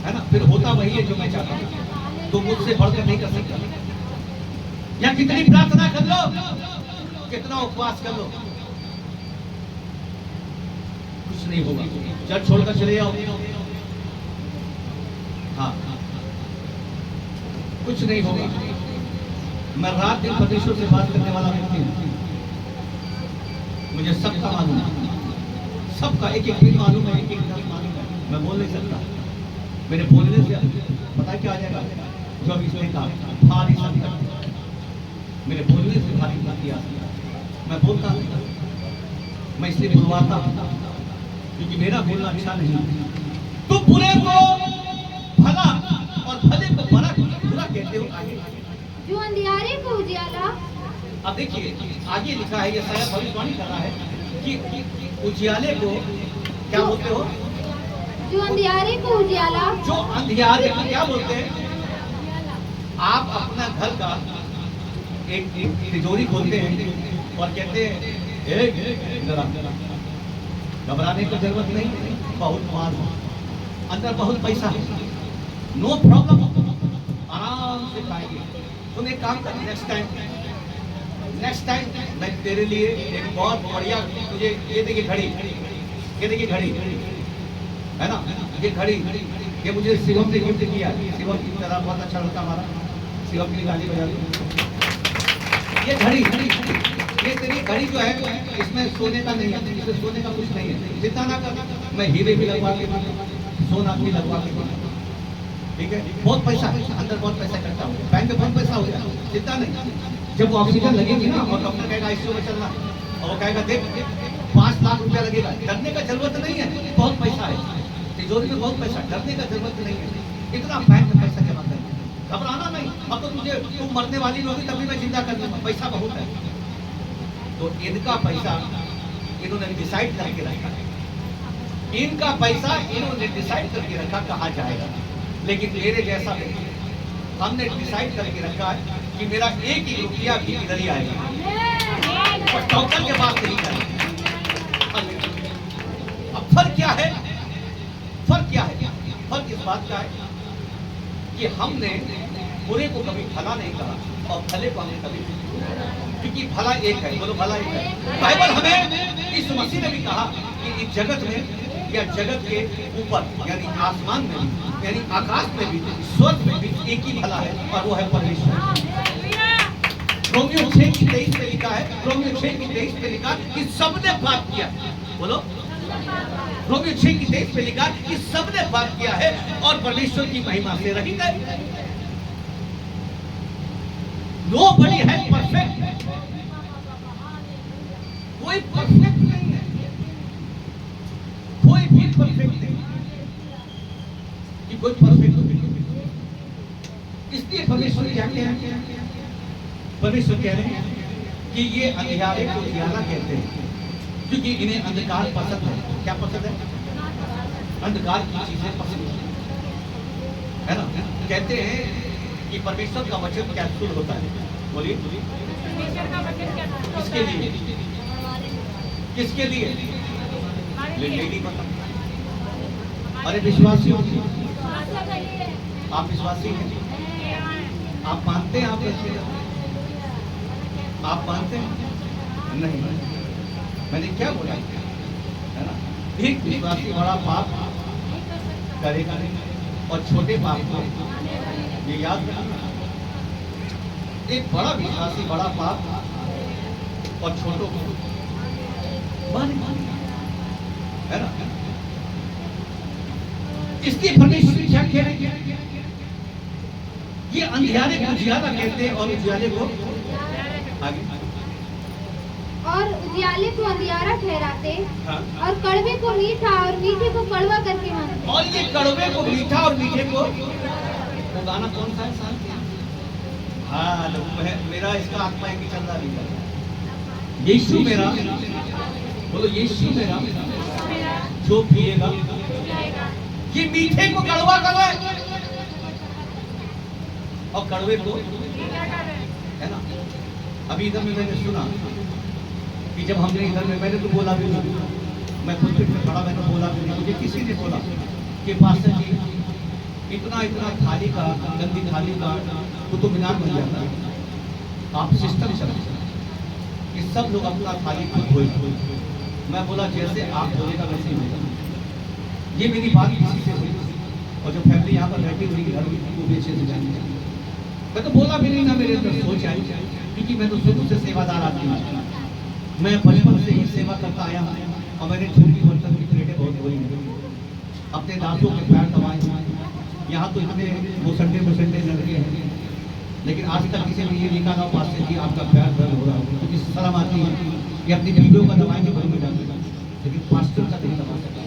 है ना, फिर होता वही है जो मैं चाहता हूं, तो मुझसे बढ़कर नहीं कर सकता। या कितनी प्रार्थना कर लो, कितना उपवास कर लो, कुछ नहीं होगा, चर्च छोड़कर चले जाओ, हाँ कुछ नहीं होगा। मैं रात दिन परमेश्वर से बात करने वाला व्यक्ति हूं, मुझे सबका मालूम है, सबका एक एक दिन मालूम है, एक एक दिन मालूम है, मैं बोल नहीं सकता, मेरे बोलने से पता क्या आ जाएगा, जो अभी इसने कहा भारी संकट, मेरे बोलने से भारी बात आ, मैं बोलता नहीं, मैं इसलिए बुलवाता हूं क्योंकि मेरा बोलना अच्छा नहीं। तो बुरे को भला और भले को बुरा कहते हो। आगे जो अंधियारे को उजियाला, अब देखिए आगे लिखा है, ये शायद भविष्यवाणी कर रहा है कि उजियाले को क्या बोलते हो? जो अंधियारे को उजियाला, जो अंधियारे को क्या बोलते हैं? आप अपना घर का एक तिजोरी खोलते हैं और कहते हैं घबराने की जरूरत नहीं, बहुत माल अंदर, बहुत पैसा है, नो प्रॉब्लम, आराम से खाएंगे। तुम एक काम कर, नेक्स्ट टाइम मैं तेरे लिए एक बहुत बढ़िया, तुझे ये देखिए घड़ी, ये देखिए घड़ी, है ना, ये घड़ी, ये मुझे शिवम ने गिफ्ट किया, शिवम की तरह बहुत अच्छा लगता हमारा, शिवम की गाली बजा दो। ये घड़ी, ये तेरी घड़ी जो है इसमें सोने का नहीं है, इसमें सोने का कुछ नहीं है, चिंता ना कर, मैं हीरे भी लगवा के दूंगा, सोना भी लगवा के दूंगा, ठीक है, बहुत पैसा है अंदर, बहुत पैसा करता हूँ, बैंक में बहुत पैसा हो जाए, चिंता नहीं। जब वो ऑक्सीजन लगेगी ना और डॉक्टर कहेगा आईसीयू में चलना, और वो कहेगा देख 5 लाख रुपया लगेगा, डरने का जरूरत नहीं है, बहुत पैसा है तिजोरी में, बहुत पैसा, डरने का जरूरत नहीं है, इतना बैंक में पैसा जमा कर, घबराना नहीं। अब तो तुझे, तू मरने वाली होगी तभी मैं जिंदा कर दूंगा, पैसा बहुत है। तो इनका पैसा इन्होंने डिसाइड करके रखा, इनका पैसा इन्होंने डिसाइड करके रखा कहाँ जाएगा, लेकिन मेरे जैसा व्यक्ति हमने डिसाइड करके रखा है कि मेरा एक ही रुपया भी इधर ही आएगा और डॉक्टर के पास नहीं जाएगा। अब फर्क क्या है? फर्क क्या है? फर्क इस बात का है कि हमने बुरे को कभी भला नहीं कहा और भले को हमने कभी नहीं, क्योंकि भला एक है। बोलो भला एक है। बाइबल हमें इस मसीह ने भी कहा कि इस जगत में या जगत के ऊपर यानी आसमान में भी, यानी आकाश में भी, स्वर्ग में भी एक ही भला है और वो है परमेश्वर। रोमियो 6:23 में लिखा है, रोमियो 6:23 में लिखा कि सबने पाप किया। बोलो, रोमियो 6:23 में लिखा कि सबने पाप किया है और परमेश्वर की महिमा से रहित है। Nobody है परफेक्ट, कोई परफेक्ट नहीं है, कोई भी परफेक्ट नहीं कि कोई परफेक्ट नहीं। इसलिए परमेश्वर क्या कह रहे हैं? परमेश्वर कह रहे हैं कि ये अंधियारे को उजियारा कहते हैं क्योंकि इन्हें अंधकार पसंद है। क्या पसंद है? अंधकार की चीजें पसंद है ना। कहते हैं कि परमेश्वर का वचन कैप्सूल होता है। बोलिए, किसके लिए? किसके लिए? लेडी पता। अरे विश्वासी हो, आप विश्वासी हैं? आप मानते हैं? आप मानते हैं? नहीं। मैंने क्या बोला है ना? एक विश्वासी बड़ा पाप करेगा नहीं और छोटे पाप को ये याद रखना। एक बड़ा विश्वासी बड़ा पाप और छोटों को है ना। इसलिए परमेश्वर क्या कह रहे हैं? ये अंधियारे को उजियारा कहते हैं और उजियारे को आगे और उजियाले को अंधियारा ठहराते। हाँ। और कड़वे को मीठा और मीठे को कड़वा करके मानते। और ये कड़वे को मीठा और मीठे को, वो गाना कौन सा है? हाँ, मेरा इसका आत्मा है कि चल रहा नहीं। यीशु मेरा, बोलो यीशु मेरा जो पिएगा ये मीठे को कड़वा कर रहा है और कड़वे को, है ना। अभी इधर में मैंने सुना कि जब हमने इधर में, मैंने तो बोला भी नहीं, मैं खुद पे खड़ा, मैंने बोला भी नहीं, मुझे किसी ने बोला कि पास्टर जी इतना इतना थाली का, गंदी थाली का कुतुब मीनार बन जाता है, आप सिस्टम चलाए कि सब लोग अपना थाली खुद धोए। मैं बोला जैसे आप धोएगा वैसे ही होगा। ये मेरी बात किसी से हुई और जो फैमिली यहाँ पर बैठी हुई घर में वो भी अच्छे से जानी चाहिए। मैं तो बोला भी नहीं, ना मेरे अंदर सोच आई, क्योंकि मैं तो शुरू से सेवादार आदमी हूँ। मैं बचपन से ही सेवा करता आया हूँ और मैंने छोटी बर्तन की प्लेटें बहुत धोई हैं, अपने दांतों के पैर दबाए हैं। यहाँ तो इतने मुसंडे लड़के हैं, लेकिन आज तक किसी ने ये लिखा ना पास से कि आपका पैर दर्द हो रहा है, क्योंकि शर्म आती है कि अपनी वीडियो का दबाएंगे बड़ी में जाते, लेकिन पास्टर का नहीं दबा सकता।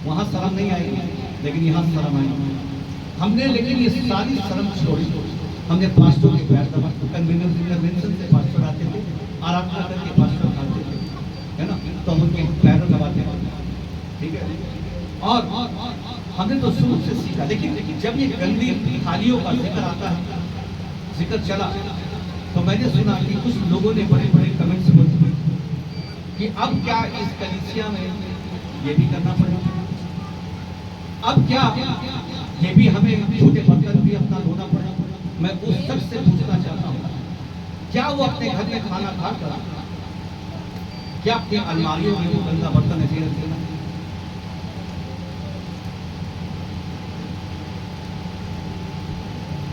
वहाँ शर्म नहीं आएगी, लेकिन यहाँ शर्म आएगी। हमने लेकिन ये सारी शर्म छोड़ी, हमने पास्टर के पैर दबा, कन्वेंशन से पास्टर आते थे, आराधना करके पास्टर खाते थे, है ना, तो हम उनके पैर दबाते हैं, ठीक है। और हमने तो शुरू से सीखा, लेकिन जब ये गंदी थालियों का जिक्र आता है, जिक्र चला, तो मैंने सुना कि कुछ लोगों ने बड़े बड़े कमेंट्स बोले कि अब क्या इस कलीसिया में ये भी करना पड़ेगा, अब क्या ये भी हमें छोटे बर्तन भी अपना धोना पड़ेगा। मैं उस शख्स से पूछना चाहता हूँ, क्या वो अपने घर में खाना खाकर क्या अपनी अलमारियों में वो गंदा बर्तन ऐसे रखेगा?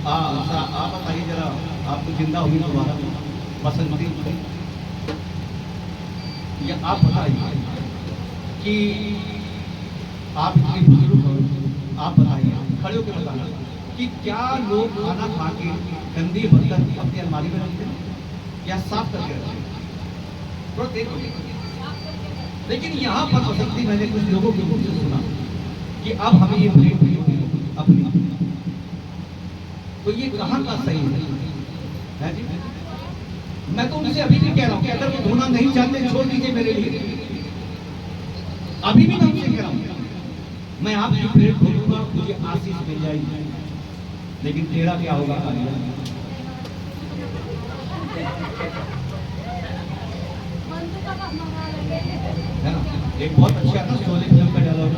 आप बताइए जरा, आपको जिंदा हुई दोबारा बसंती, या आप बताइए कि आप इतनी बुजुर्ग हो, आप बताइए, खड़े होकर बताना कि क्या लोग खाना खा के गंदी बर्तन अपनी अलमारी में रखते हैं या साफ करके रखते हैं? तो देखो, लेकिन यहाँ पर बसंती मैंने कुछ लोगों के मुख से सुना कि अब हमें ये प्लेट नहीं होगी अपनी, तो ये कहाँ का सही है जी? मैं तो उनसे अभी भी कह रहा हूँ कि अगर वो धोना नहीं चाहते छोड़ दीजिए मेरे लिए। अभी भी मैं उनसे कह रहा हूँ, मैं आपकी प्लेट धोऊंगा, मुझे आशीष मिल जाएगी, लेकिन तेरा क्या होगा? है ना? एक बहुत अच्छा ना शोले फिल्म का डायलॉग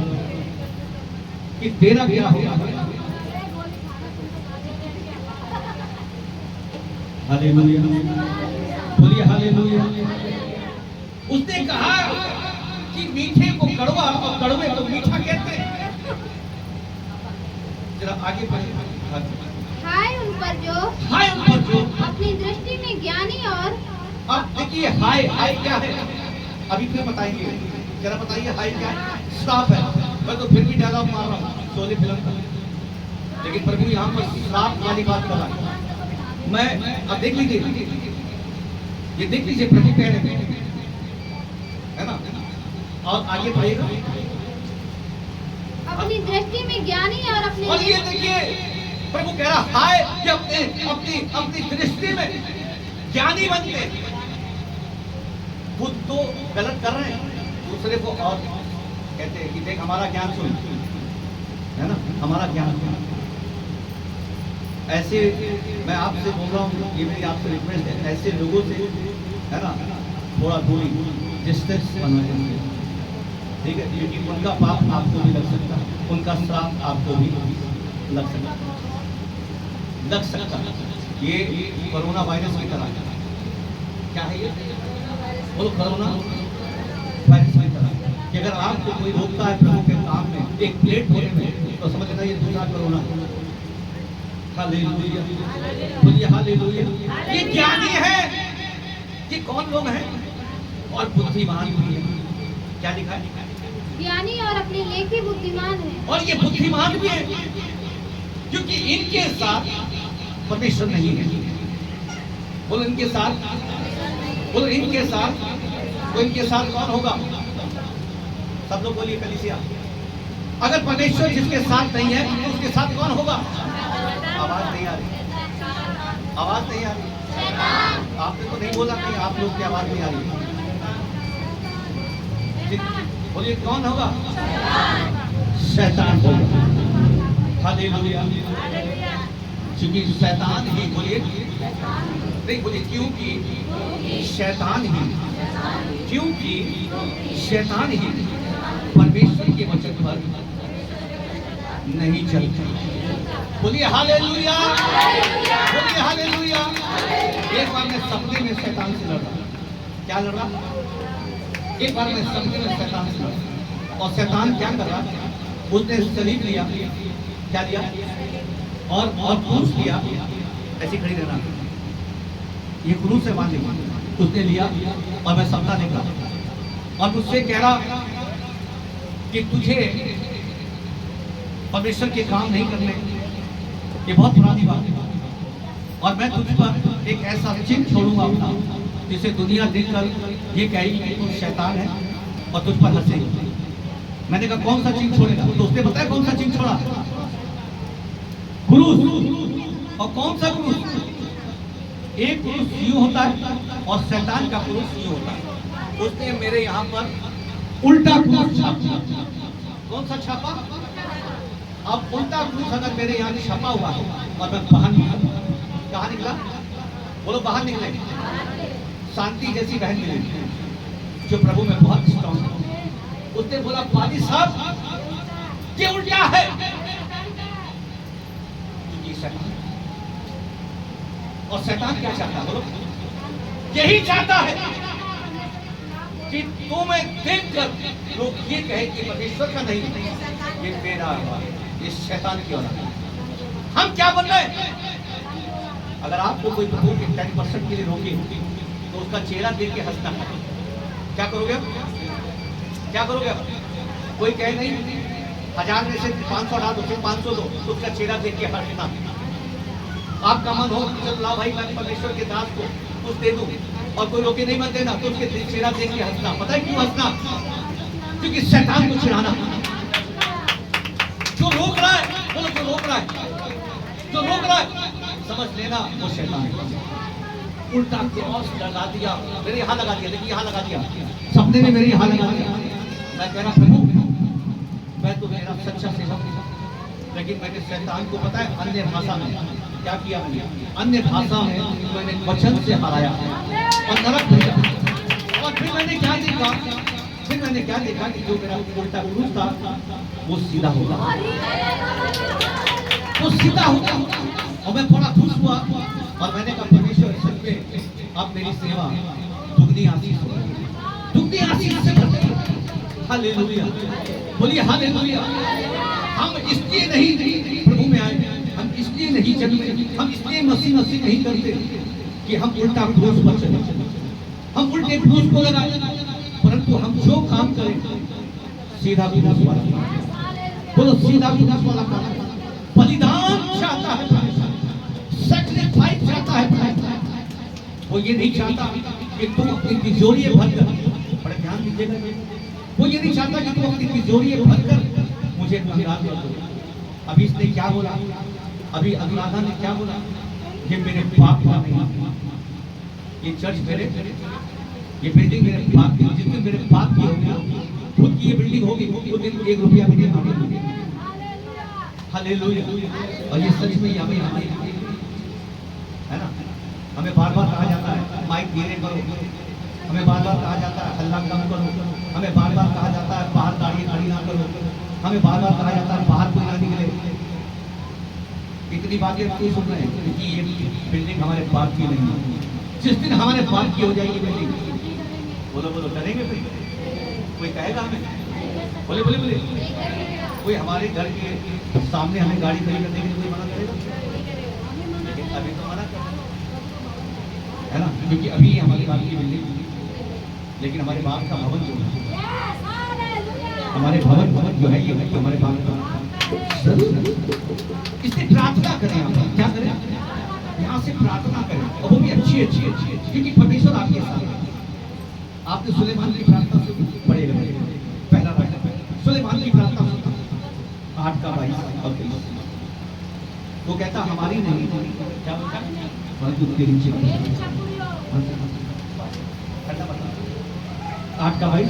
कि तेरा क्या होगा। हालेलुया, बोलिए हालेलुया। उसने कहा कि मीठे को कड़वा और कड़वे को मीठा कहते हैं। जरा आगे बढ़िए। हाय उन पर जो अपनी दृष्टि में ज्ञानी और अब देखिए हाय हाय क्या है अभी फिर बताएंगे। जरा बताइए हाय क्या है? श्राप है। मैं तो फिर भी डायलॉग मार रहा हूँ शोले फिल्म का, लेकिन प्रभु यहाँ पर श्राप वाली बात कर रहा है। मैं अब देख लीजिए, ये देख लीजिए प्रभु कह रहे हैं, है ना? और आगे बढ़ेगा। अपनी दृष्टि में ज्ञानी और अपने और ये देखिए प्रभु कह रहा हाय कि अपने अपनी अपनी दृष्टि में ज्ञानी बनते। खुद तो गलत कर रहे हैं, दूसरे को और कहते हैं कि देख हमारा ज्ञान सुन, है ना? हमारा ज्ञान सुन। ऐसे मैं आपसे बोल रहा हूँ, ये मेरी आपसे रिक्वेस्ट है, ऐसे लोगों से, है ना, थोड़ा दूरी डिस्टेंस बनाए, ठीक है? क्योंकि उनका पाप आपको भी लग सकता है, उनका श्राप आपको भी लग सकता है। ये कोरोना वायरस की तरह क्या है ये? बोलो कोरोना वायरस की तरह कि अगर आपको कोई रोकता है प्रभु के काम में, एक प्लेट होने में, तो समझना ये दूसरा कोरोना। हालेलुया, बोलिए हालेलुया। ये ज्ञानी है। ये कौन लोग हैं? और बुद्धिमान भी है। क्या लिखा है? ज्ञानी और अपने लेखी बुद्धिमान है। और ये बुद्धिमान भी है क्योंकि इनके साथ परमेश्वर नहीं है। बोलो इनके साथ, बोलो इनके साथ। तो इनके साथ कौन होगा? सब लोग बोलिए कलीसिया। अगर परमेश्वर जिसके साथ नहीं है तो उसके साथ कौन होगा? आवाज नहीं आ रही, आवाज नहीं आ रही। आपने तो नहीं बोला कि आप लोग की आवाज नहीं आ रही। बोलिए कौन होगा? शैतान होगा। हालेलुया। क्योंकि शैतान ही, बोलिए नहीं, बोलिए क्योंकि शैतान ही, क्योंकि शैतान ही परमेश्वर के वचन पर नहीं चलता। बोलिए हालेलुया, बोलिए हालेलुया। एक बार मैं सपने में शैतान से लड़ा। क्या लड़ा? एक बार मैं सपने में शैतान से लड़ा, और शैतान क्या कर रहा? उसने सलीब लिया, क्या लिया? और क्रूस लिया, ऐसी खड़ी रहना, ये क्रूस से बांध लिया, उसने लिया। और मैं सपना देख रहा और मुझसे कह रहा कि तुझे परमेश्वर के काम नहीं करने, ये बहुत पुरानी बात है, और मैं तुझ पर एक ऐसा चिन्ह छोड़ूंगा अपना, जिसे दुनिया देखकर ये कहेगी कि तू शैतान है और तुझ पर हंसेगी। मैंने कहा कौन सा चिन्ह छोड़ेगा? तो उसने बताया कौन सा चिन्ह छोड़ा? क्रूस। और कौन सा क्रूस? एक क्रूस यूं होता है और शैतान का क्रूस यूं होता है। उसने मेरे यहाँ पर उल्टा क्रूस छापा। कौन सा छापा? अब उल्टा क्रूस अगर मेरे यहाँ छपा हुआ है और मैं बाहर निकला, कहाँ निकला? बोलो बाहर निकले। शांति जैसी बहन मिली जो प्रभु में बहुत स्ट्रॉन्ग है। उसने बोला पादी साहब ये उल्टा है। और शैतान क्या चाहता है? बोलो यही चाहता है कि तुम्हें देखकर लोग ये कहे कि परमेश्वर का नहीं, ये मेरा है, ये शैतान की औलाद है। हम क्या बन रहे? अगर आपको कोई प्रभु के 10% के लिए रोके तो उसका चेहरा देख के हंसना है। क्या करोगे? क्या करोगे? कोई कहे नहीं 1000 में से 500 डाल दो, फिर 500 दो, तो उसका चेहरा देख के हंसना। आपका मन हो चल ला भाई मैं परमेश्वर के दास को कुछ दे दूं, और कोई रोके नहीं मत देना, तो उसके चेहरा देख के हंसना। पता है क्यों हंसना? क्योंकि शैतान को चिढ़ाना। जो रोक रहा है, बोलो जो रोक रहा है, जो रोक रहा है, समझ लेना वो शैतान है। उल्टा क्रॉस लगा दिया, मेरे यहाँ लगा दिया, देखिए यहाँ लगा दिया, सपने में मेरे यहाँ लगा दिया। मैं कह रहा प्रभु मैं तो मेरा सच्चा सेवक, लेकिन मैंने शैतान को पता है अन्य भाषा में क्या किया मैंने? अन्य भाषा में मैंने वचन से हराया और नरक भेजा। और फिर मैंने क्या देखा? फिर मैंने क्या देखा कि जो मेरा उल्टा क्रूस था वो सीधा होगा, वो सीधा होगा। और मैं बड़ा खुश हुआ और मैंने कहा परमेश्वर सच में अब मेरी सेवा दुगनी आशीष हो, दुगनी आशीष से भर गई। हालेलुया, बोलिए हालेलुया। हम इसलिए नहीं प्रभु में आए, हम इसलिए नहीं चलते, हम इसलिए मसीह नहीं करते कि हम उल्टा क्रूस पर चले, हम उल्टे क्रूस को लगाए, परंतु हम जो काम करें सीधा क्रूस वाला, बोलो सीधा क्रूस वाला काम। बलिदान चाहता है, सैक्रिफाइस चाहता है। वो ये नहीं चाहता कि तुम अपनी तिजोरी भरकर, बड़े ध्यान दीजिएगा, वो ये नहीं चाहता कि तुम अपनी तिजोरी भरकर मुझे कंगाल कर दो। अभी इसने क्या बोला? अभी अनुराधा ने क्या बोला? ये मेरे बाप का नहीं, ये चर्च मेरे, ये बिल्डिंग मेरे बाप की, जितने मेरे बाप की होगी, खुद की ये बिल्डिंग होगी, वो दिन 1 रुपया भी नहीं मांगेंगे। हालेलुया। और ये सच में हमें है ना, हमें बार बार कहा जाता है माइक धीरे करो, हमें बार बार कहा जाता है हल्ला कम करो, हमें बार बार कहा जाता है बाहर गाड़ी खड़ी ना करो, हमें बार बार कहा जाता है बाहर कोई ना निकले। इतनी बातें क्यों सुन रहे हैं? क्योंकि ये बिल्डिंग हमारे बाप की नहीं है। जिस दिन हमारे बाप की हो जाएगी बिल्डिंग, बोलो बोलो, डरेंगे फिर? कोई कहेगा हमें? बोले बोले बोले, कोई हमारे घर के सामने हमें गाड़ी खड़ी करने के लिए कोई मना करेगा? अभी तो मना कर, है ना, क्योंकि अभी हमारे बाप की बिल्डिंग, लेकिन हमारे बाप का भवन जो है, हमारे भवन जो है ये हमारे बाप का। इससे प्रार्थना करें, हम क्या करें? यहाँ से प्रार्थना करें, और वो भी अच्छी अच्छी अच्छी, क्योंकि परमेश्वर आपके साथ है। आपने सुलेमान की प्रार्थना सुनी? पढ़ेगा पहला राजा, सुलेमान की प्रार्थना सुनी 8 का 22 और 23। वो कहता हमारी नहीं, क्या बोलता? परंतु तेरी इच्छा। 8 का 22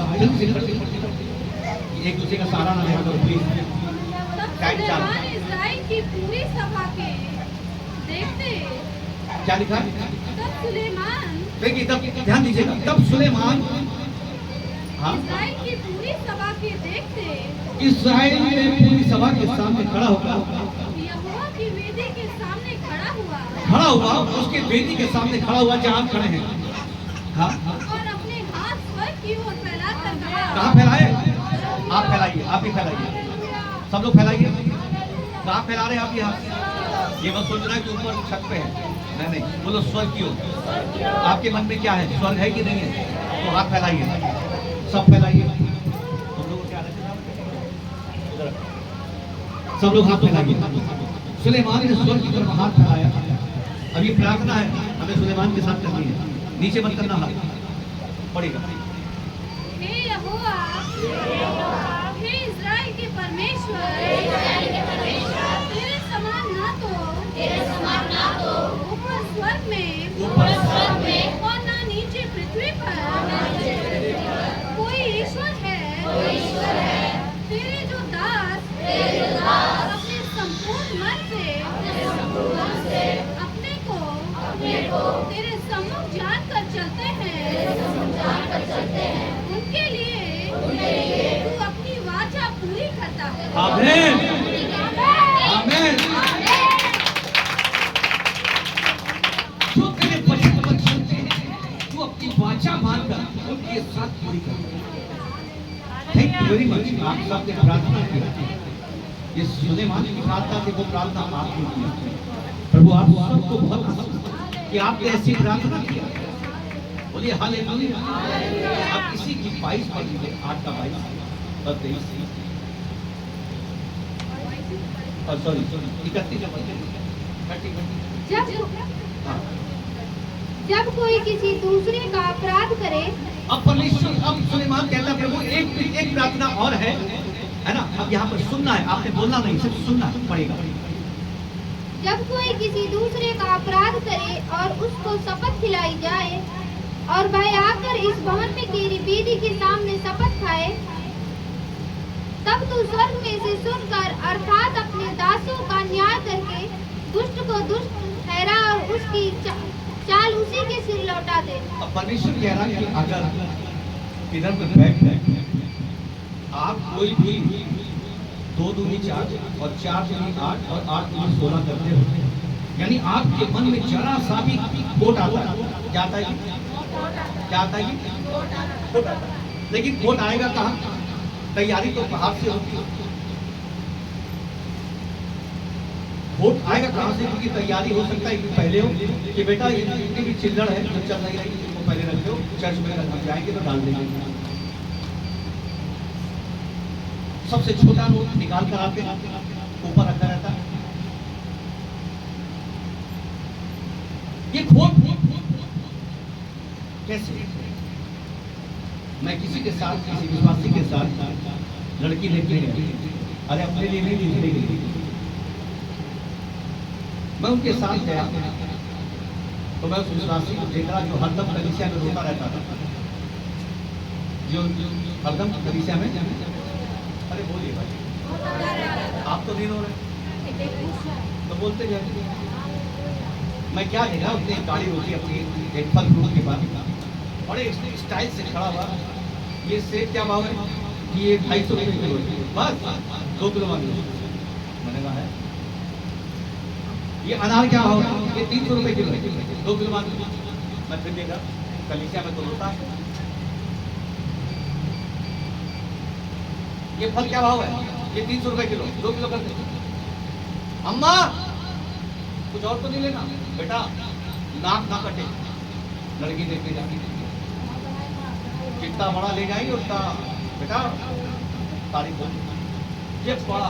एक दूसरे का सहारा ना लेना करो प्लीज। इस्राएल की पूरी सभा के देखते क्या लिखा है? तब सुलेमान, देखिए तब ध्यान दीजिएगा, तब सुलेमान, हाँ, इस्राएल की पूरी सभा के देखते इस्राएल में पूरी सभा के सामने खड़ा होगा, यहोवा की वेदी के सामने खड़ा हुआ, उसके वेदी के सामने खड़ा हुआ जहाँ हम खड़े हैं, हाँ, और अपने हाथ स्वर्ग की ओर फैलाकर कहा। कहाँ फैलाए? आप फैलाइए, आप ही फैलाइए, सब लोग फैलाइए। कहाँ फैला रहे हैं आप? यहाँ ये मत सोचना कि ऊपर छत पे है, नहीं, बोलो स्वर्ग की ओर। आपके मन में क्या है? स्वर्ग है कि नहीं है? तो हाथ फैलाइए, सब फैलाइए। सब लोग हाथ फैलाइए। सुलेमान ने स्वर्ग की तरफ हाथ फैलाया। अभी प्रार्थना है, हमें सुलेमान के साथ करनी है, नीचे मत करना हाथ, पड़ेगा। हे यहोवा, हे इस्राएल के परमेश्वर, तेरे समान ना तो ऊपर स्वर्ग में और ना नीचे पृथ्वी पर कोई ईश्वर है। तेरे जो दास अपने संपूर्ण मन से अपने को तेरे सम्मुख जानकर चलते हैं, उनके लिए तू अपनी वाचा पूरी करता है। आमीन, आमीन। जो तेरे वचन पर चलते हैं, तू अपनी वाचा मानकर उनके साथ पूरी करता है। Thank you very much. आप सबने प्रार्थना की, ये सुलेमान की प्रार्थना थी, वो प्रार्थना आपने की। प्रभु आप सबको बहुत कि आपने ऐसी प्रार्थना की। बोलिए हालेलुया। अब इसी की 22 पढ़ लीजिए, 8 का 22 और 23 और सॉरी 31 का पढ़ जब कोई किसी दूसरे का अपराध करे। अब परमेश्वर, अब सुलेमान कहता है प्रभु एक प्रार्थना और है ना। अब यहाँ पर सुनना है, आपने बोलना नहीं, सिर्फ सुनना पड़ेगा। जब कोई किसी दूसरे का अपराध करे और उसको शपथ खिलाई जाए और वह आकर इस भवन में तेरी वेदी के सामने शपथ खाए, तब तू स्वर्ग में से सुनकर अर्थात अपने दासों का न्याय करके दुष्ट को दुष्ट ठहरा और उसकी चाल उसी के सिर लौटा दे। अब परमेश्वर कह रहा है कि अगर इधर पे बैठ गए आप कोई भी 2 दूनी 4 और 4 दूनी 8 और 8 दूनी 16 करते हो, यानी आपके मन में जरा सा भी खोट आता है, क्या आता है? क्या आता है? खोट आता है। लेकिन खोट आएगा कहाँ? तैयारी तो बाहर से होती है। खोट आएगा कहाँ से? क्योंकि तैयारी हो सकता है कि पहले हो कि बेटा ये जितनी भी चिल्लड़ है जो चल नहीं रही इसको पहले रख दो, चर्च में हम जाएंगे तो डाल देंगे। सबसे छोटा नोट निकाल कर आते ऊपर रखा रहता है। ये खोट कैसे? मैं किसी के साथ, किसी विश्वासी के साथ लड़की देखने गया, अरे अपने लिए नहीं देखने गई, मैं उनके साथ गया तो मैं उस विश्वासी को देख रहा जो हरदम कलीसिया में रोता रहता था, जो हरदम कलीसिया में, अरे बोलिए भाई, आप तो नहीं रो रहे तो बोलते जाए। मैं क्या देखा, उसने एक गाड़ी रोकी अपनी एक फल फ्रूट के बाद, बड़े स्टाइल से खड़ा हुआ, ये सेब क्या भाव है? कि ये 250 रुपये किलो, बस 2 किलो मांग लो। मैंने कहा है ये अनार क्या भाव है? ये 300 रुपये किलो है, 2 किलो मांग लो। मैं फिर देखा कलीसिया में तो रोता है। ये फल क्या भाव है? ये 300 रुपये किलो, 2 किलो कर दे। अम्मा कुछ और तो नहीं लेना बेटा, नाक ना कटे, लड़की देखने जाती, जितना बड़ा ले जाएंगे उतना बेटा तारीफ होगी। ये बड़ा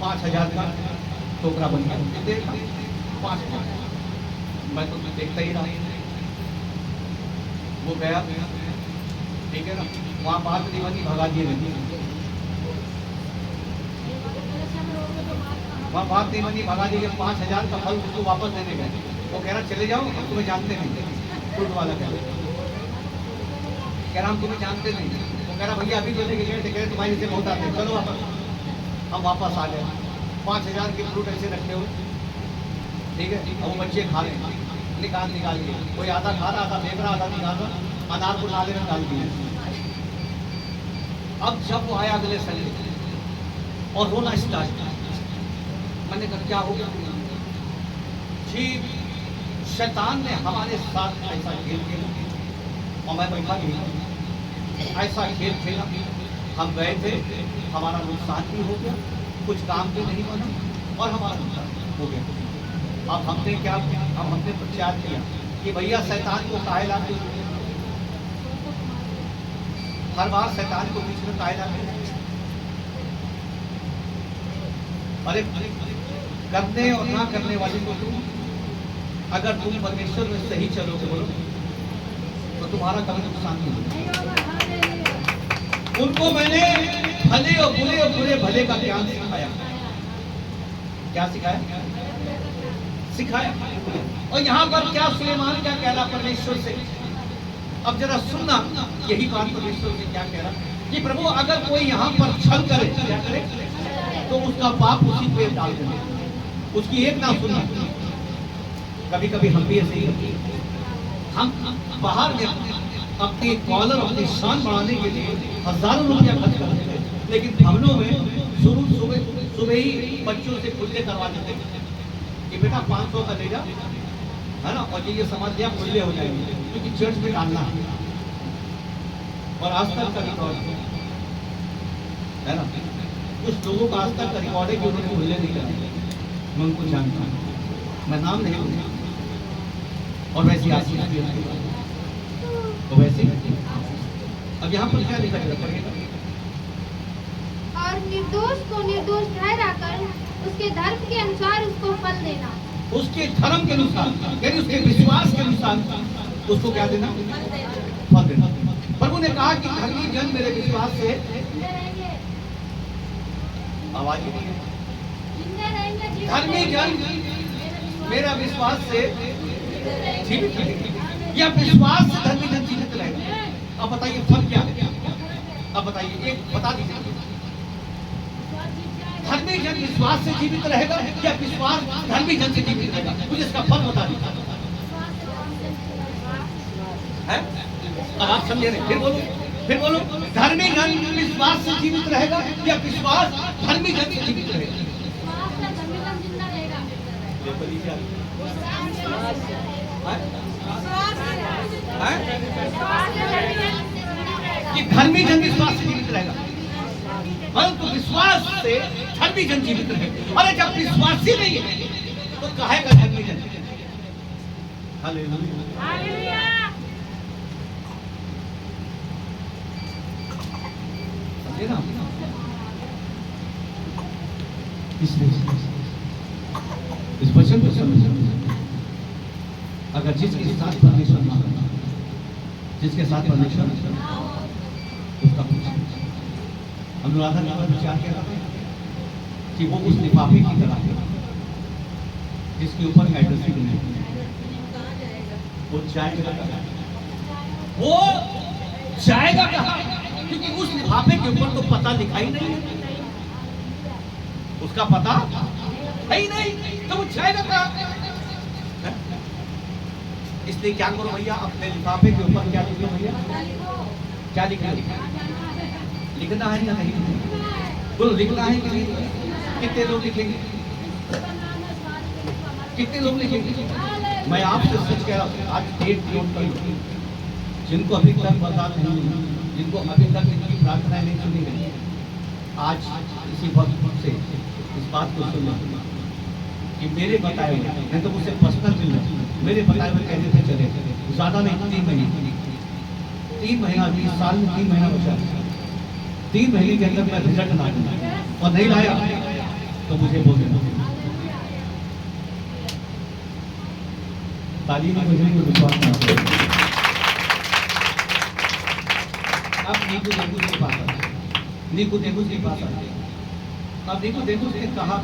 5000 का टोकरा बन गया, 5,000। मैं तो देखता ही रहा। वो गया, ठीक है ना, वहाँ बात नहीं बनी, भगा दिए नहीं। वहाँ बात नहीं बनी, भगा दिए। 5,000 का फल उसको वापस देने गए। वो कह रहा चले जाओ, हम तुम्हें जानते नहीं। फ्रूट वाला कह रहा हम तुम्हें जानते नहीं। वो कह रहा भैया अभी तो लेके गए थे, कह रहे तुम्हारी से बहुत आते, चलो वापस। हम वापस आ गए, 5,000 के फ्रूट ऐसे रखे हुए, ठीक है। अब वो बच्चे खा रहे, निकाल के कोई आधा खा रहा, आधा फेंक रहा, आधा निकाल रहा, अनार को नाले में डाल दिए। अब जब वो आया अगले संडे और रोना स्टार्ट, मैंने कहा क्या हो गया जी? शैतान ने हमारे साथ ऐसा खेल खेला और मैं बैठा नहीं, ऐसा खेल खेला। हम गए थे, हमारा नुकसान भी हो गया, कुछ काम भी नहीं बना और हमारा नुकसान हो गया। अब हमने क्या किया? अब हमने प्रचार किया कि भैया शैतान को काहे लाते, हर बार शैतान को बीच में काहे लाते। अरे करने और ना करने वाले को तुम, अगर तुम परमेश्वर में सही चलोगे बोलो तो तुम्हारा कभी नुकसान नहीं होगा। उनको मैंने भले और बुरे भले का ज्ञान सिखाया। क्या सिखाया? और यहाँ पर क्या सुलेमान क्या कह रहा परमेश्वर से? अब जरा सुनना, यही बात परमेश्वर से क्या कह रहा कि प्रभु अगर कोई यहाँ पर छल करे, क्या करे? तो उसका पाप उसी पे डाल देना, उसकी एक ना सुनना। कभी कभी हम भी ऐसे ही होते हैं, हम बाहर में अपनी कॉलर, अपनी शान बढ़ाने के लिए हजारों रुपया खर्च करते थे, लेकिन भवनों में सुबह ही बच्चों से खुले करवा देते कि बेटा 500 का ले जा, है ना, और ये समझ लिया खुले हो जाएंगे, क्योंकि चर्च में डालना है। और आज तक का रिकॉर्ड है ना, कुछ लोगों का आज तक का रिकॉर्ड है कि उन्होंने खुले नहीं करते। मैं उनको जानता हूँ, मैं नाम नहीं लूँगा। और वैसी आशीष भी होती है, तो वैसे अब यहाँ पर क्या लिखा पड़ेगा? और निर्दोष को निर्दोष ठहराकर उसके धर्म के अनुसार उसको फल देना। उसके धर्म के अनुसार, यानी उसके विश्वास के अनुसार उसको क्या देना? फल देना। प्रभु ने कहा कि धर्मी जन मेरे विश्वास से, आवाज ही नहीं है, धर्मी जन मेरा विश्वास से जीवित रहेगा, या विश्वास से धर्मी जन जीवित रहेगा। अब बताइए फल क्या है? अब बताइए, एक बता दीजिए। धर्मी जन जन विश्वास से जीवित रहेगा या विश्वास धर्मी जन से जीवित रहेगा? मुझे इसका फर्क बता दीजिए। अब आप समझे नहीं, फिर बोलो। धर्मी जन विश्वास से जीवित रहेगा या विश्वास धर्मी जन से जीवित रहेगा? कि धर्मी जन विश्वास से जीवित रहेगा, परंतु विश्वास से धर्मी जन जीवित रहेगा। अरे जब विश्वास ही नहीं है तो कहेगा धर्मी जन? हालेलुया। समझे ना? इसलिए इस वचन को समझो। अगर जिसके साथ परमेश्वर ना हो, जिसके साथ परमेश्वर उसका कुछ हम लोग आधा विचार क्या करते हैं कि वो उस लिफाफे की तरह है जिसके ऊपर एड्रेसिंग नहीं, वो जाएगा कहाँ? वो जाएगा कहाँ? क्योंकि उस लिफाफे के ऊपर तो पता लिखा ही नहीं है, उसका पता है ही नहीं, तो वो जाएगा कहाँ? इसलिए क्या करो भैया, अपने लिफाफे के ऊपर क्या लिखो भैया? क्या लिखना लिखना है या नहीं? बोलो, लिखना है कि नहीं? कितने लोग लिखेंगे? कितने लोग लिखेंगे? मैं आपसे सच कह रहा हूँ, आज डेट नोट कर लो। जिनको अभी तक बर्दाश्त नहीं हुई, जिनको अभी तक इनकी प्रार्थनाएं नहीं सुनी गई, आज इसी वक्त से इस बात को सुन लो कि मेरे बताए हुए, नहीं तो मुझसे पर्सनल मिलना, मेरे बताए हुए कहने से चले, ज्यादा नहीं 3 महीने, 3 महीना, 20 साल में 3 महीना बचा, 3 महीने के अंदर मैं रिजल्ट ला दूंगा, और नहीं लाया तो मुझे बोल देना। तालीम में मुझे कोई विश्वास नहीं। अब नीकुदेमुस की बात है, नीकुदेमुस की बात है। अब नीकुदेमुस ने कहा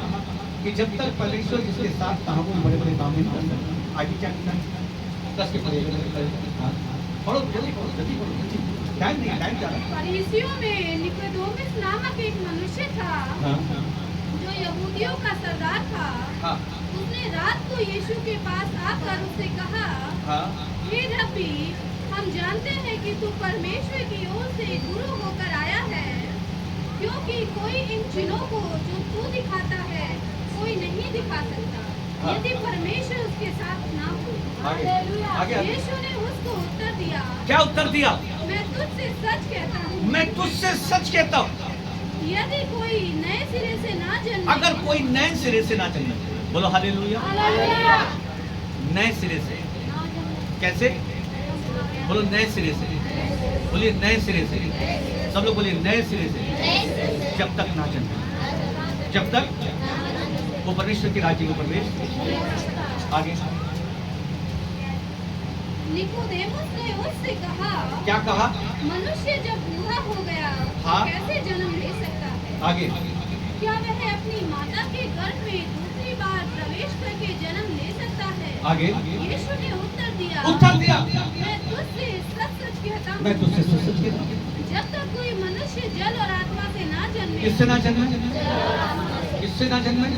कि जब तक परमेश्वर जिसके साथ था वो बड़े बड़े काम नहीं कर सकता। आगे क्या करना है? 10 के पढ़ेगा, पढ़ो जल्दी पढ़ो, जल्दी पढ़ो, टाइम नहीं, टाइम जा रहा है। फरीसियों में निकोदेमुस नामक एक मनुष्य था, जो यहूदियों का सरदार था। उसने रात को यीशु के पास आकर उससे कहा, हे रब्बी, हम जानते हैं कि तू परमेश्वर की ओर से गुरु होकर आया है, क्योंकि कोई इन चिन्हों को जो तू दिखाता है कोई नहीं दिखा सकता यदि परमेश्वर उसके साथ ना हो। यीशु ने उसको उत्तर दिया, क्या उत्तर दिया? मैं तुझसे सच कहता हूँ, मैं तुझसे सच कहता हूँ, यदि कोई नए सिरे से ना जन्मे, अगर कोई नए सिरे से ना जन्मे, बोलो हालेलुया, नए सिरे से कैसे? बोलो नए सिरे से, बोलिए नए सिरे से, सब लोग बोलिए नए सिरे से। जब तक ना जन्मे, जब तक वो परमेश्वर के राज्य में प्रवेश। आगे निकोदेमुस ने उससे कहा, क्या कहा? मनुष्य जब बूढ़ा हो गया हाँ? कैसे जन्म ले सकता है? आगे क्या वह अपनी माता के गर्भ में दूसरी बार प्रवेश करके जन्म ले सकता है? आगे यीशु ने उत्तर दिया, मैं तुझसे सच सच कहता हूँ, मैं तुझसे सच कहता हूँ, जब तक कोई मनुष्य जल और आत्मा से ना जन्मे, किससे ना जन्मे? किससे ना जन्मे?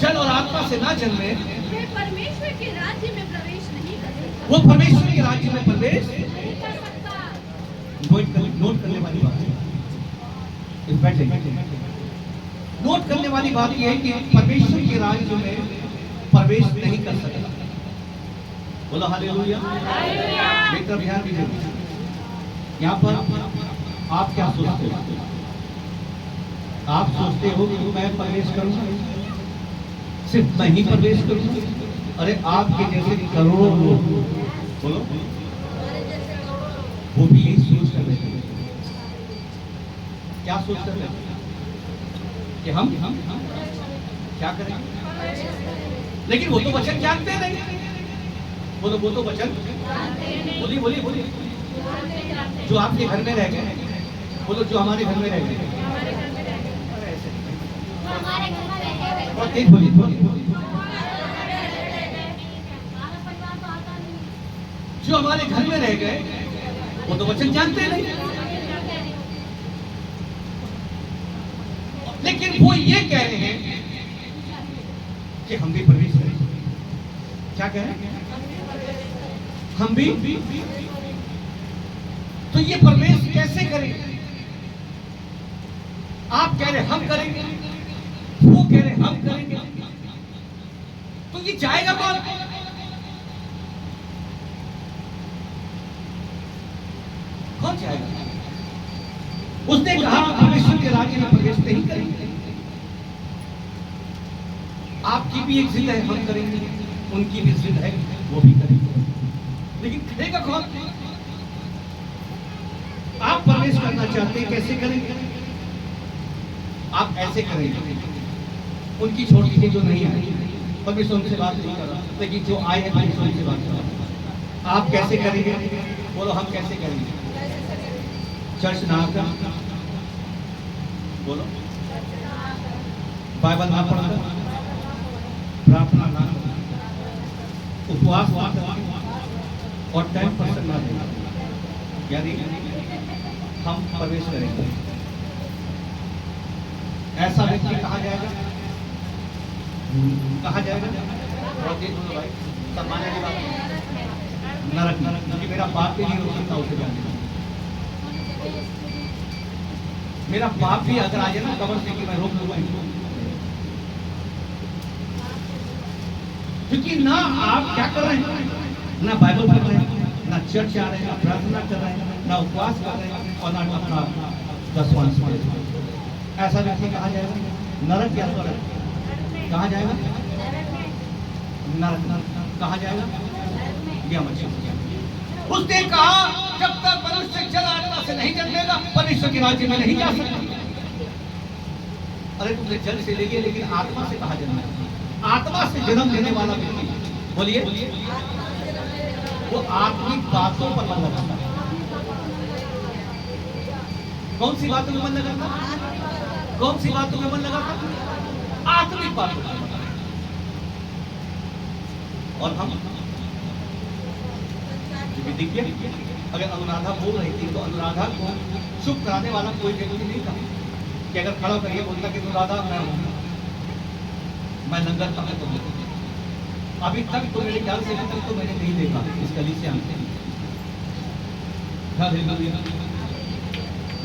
जल और आत्मा से ना जन्मे, वे परमेश्वर के राज्य में प्रवेश नहीं कर सकता। वो परमेश्वर के राज्य में प्रवेश नहीं कर सकता। नोट करने वाली बात है, नोट करने वाली बात यह है कि परमेश्वर के राज्य में प्रवेश नहीं कर सकता। बोलो हालेलुया। मेरी तरफ ध्यान दीजिए। यहाँ पर आप क्या सोचते हो? आप सोचते हो कि मैं प्रवेश करूंगा, सिर्फ मैं ही प्रवेश करूंगा? अरे आपके जैसे करोड़ों लोग, बोलो, वो भी यही सोच कर रहे थे। क्या सोच कर रहे थे? कि हम क्या करेंगे? लेकिन वो तो वचन जानते नहीं। बोलो, वो तो वचन, बोलिए बोलिए बोलिए, जो आपके घर में रह गए, बोलो जो हमारे घर में रह गए, और तेज बोलिए बोलिए, जो हमारे घर में रह गए वो तो वचन जानते नहीं। लेकिन वो ये कह रहे हैं कि हम भी प्रवेश करें। क्या कह रहे हैं? हम भी। तो ये प्रवेश कैसे करें? आप कह रहे हम करेंगे, वो कह रहे हम करेंगे, तो ये जाएगा कौन? कौन जाएगा? उसने कहा परमेश्वर के राज्य में प्रवेश नहीं करेंगे। आपकी भी एक जिद है, हम करेंगे, उनकी भी जिद है, वो भी करेंगे, लेकिन करेगा कौन? आप प्रवेश करना चाहते हैं, कैसे करेंगे? आप ऐसे करेंगे, उनकी छोड़ दीजिए जो नहीं आई, परमेश्वर उनसे बात नहीं कर रहा, लेकिन जो आए हैं परमेश्वर उनसे बात कर रहा। आप कैसे करेंगे? बोलो हम कैसे करेंगे? चर्च ना आकर, बोलो बाइबल ना पढ़कर, प्रार्थना ना, उपवास और 10% ना देना, यानी हम प्रवेश करेंगे। ऐसा व्यक्ति कहा जाएगा, कहा जाएगा भाई सम्मान की बात, नरक। क्योंकि मेरा बाप भी नहीं हो सकता उसे जाने। मेरा बाप भी अगर आ जाए ना कबर से कि मैं रोक लूंगा, क्योंकि ना आप क्या कर रहे हैं, ना बाइबल पढ़ रहे हैं, ना चर्च आ रहे हैं, ना प्रार्थना कर रहे हैं, ना उपवास कर रहे हैं, और ना अपना दसवां दे रहे हैं। ऐसा व्यक्ति कहा जाएगा नरक या स्वर्ग? कहा जाएगा नरक। कहा जाएगा या मच्छी। उसने कहा जब तक मनुष्य जल आत्मा से नहीं जन्मेगा परमेश्वर के राज्य में नहीं जा सकता। अरे तुमने जल से ले लिया, लेकिन आत्मा से कहा जन्मा? आत्मा से जन्म लेने वाला व्यक्ति, बोलिए, वो आत्मिक बातों पर मन लगाता है। कौन सी बातों में मन लगाता? कौन सी बातों में मन लगाता? आत्मिक बातों में। और हम देखिए, अगर अनुराधा बोल रही थी तो अनुराधा को चुप कराने वाला कोई व्यक्ति नहीं था कि अगर खड़ा करिए बोलता कि अनुराधा मैं लंगर कहाँ तो अभी तक तो मेरे ख्याल से अभी तक तो मैंने नहीं देखा इस गली से आते।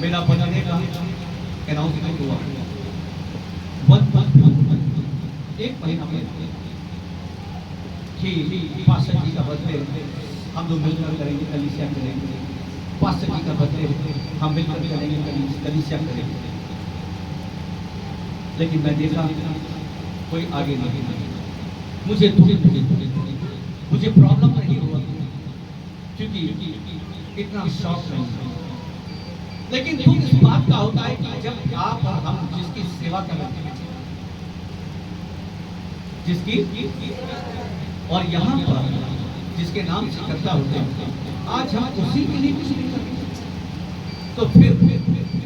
मेरा बनने का अनाउंसमेंट हुआ 1 महीना पहले कि पास्टर जी का बर्थडे हम लोग मिलकर करेंगे, कलीसिया करेंगे। पास्टर जी का बर्थडे हम मिलकर करेंगे, कलीसिया करेंगे। लेकिन मैं देखा कोई आगे नहीं। मुझे मुझे प्रॉब्लम नहीं हुआ क्योंकि इतना शौक नहीं। लेकिन दुख इस बात का होता है कि जब आप और हम जिसकी सेवा कर रहे हैं, जिसकी और यहाँ पर जिसके नाम से करता होते हैं, आज हम उसी के लिए कुछ नहीं करते, तो फिर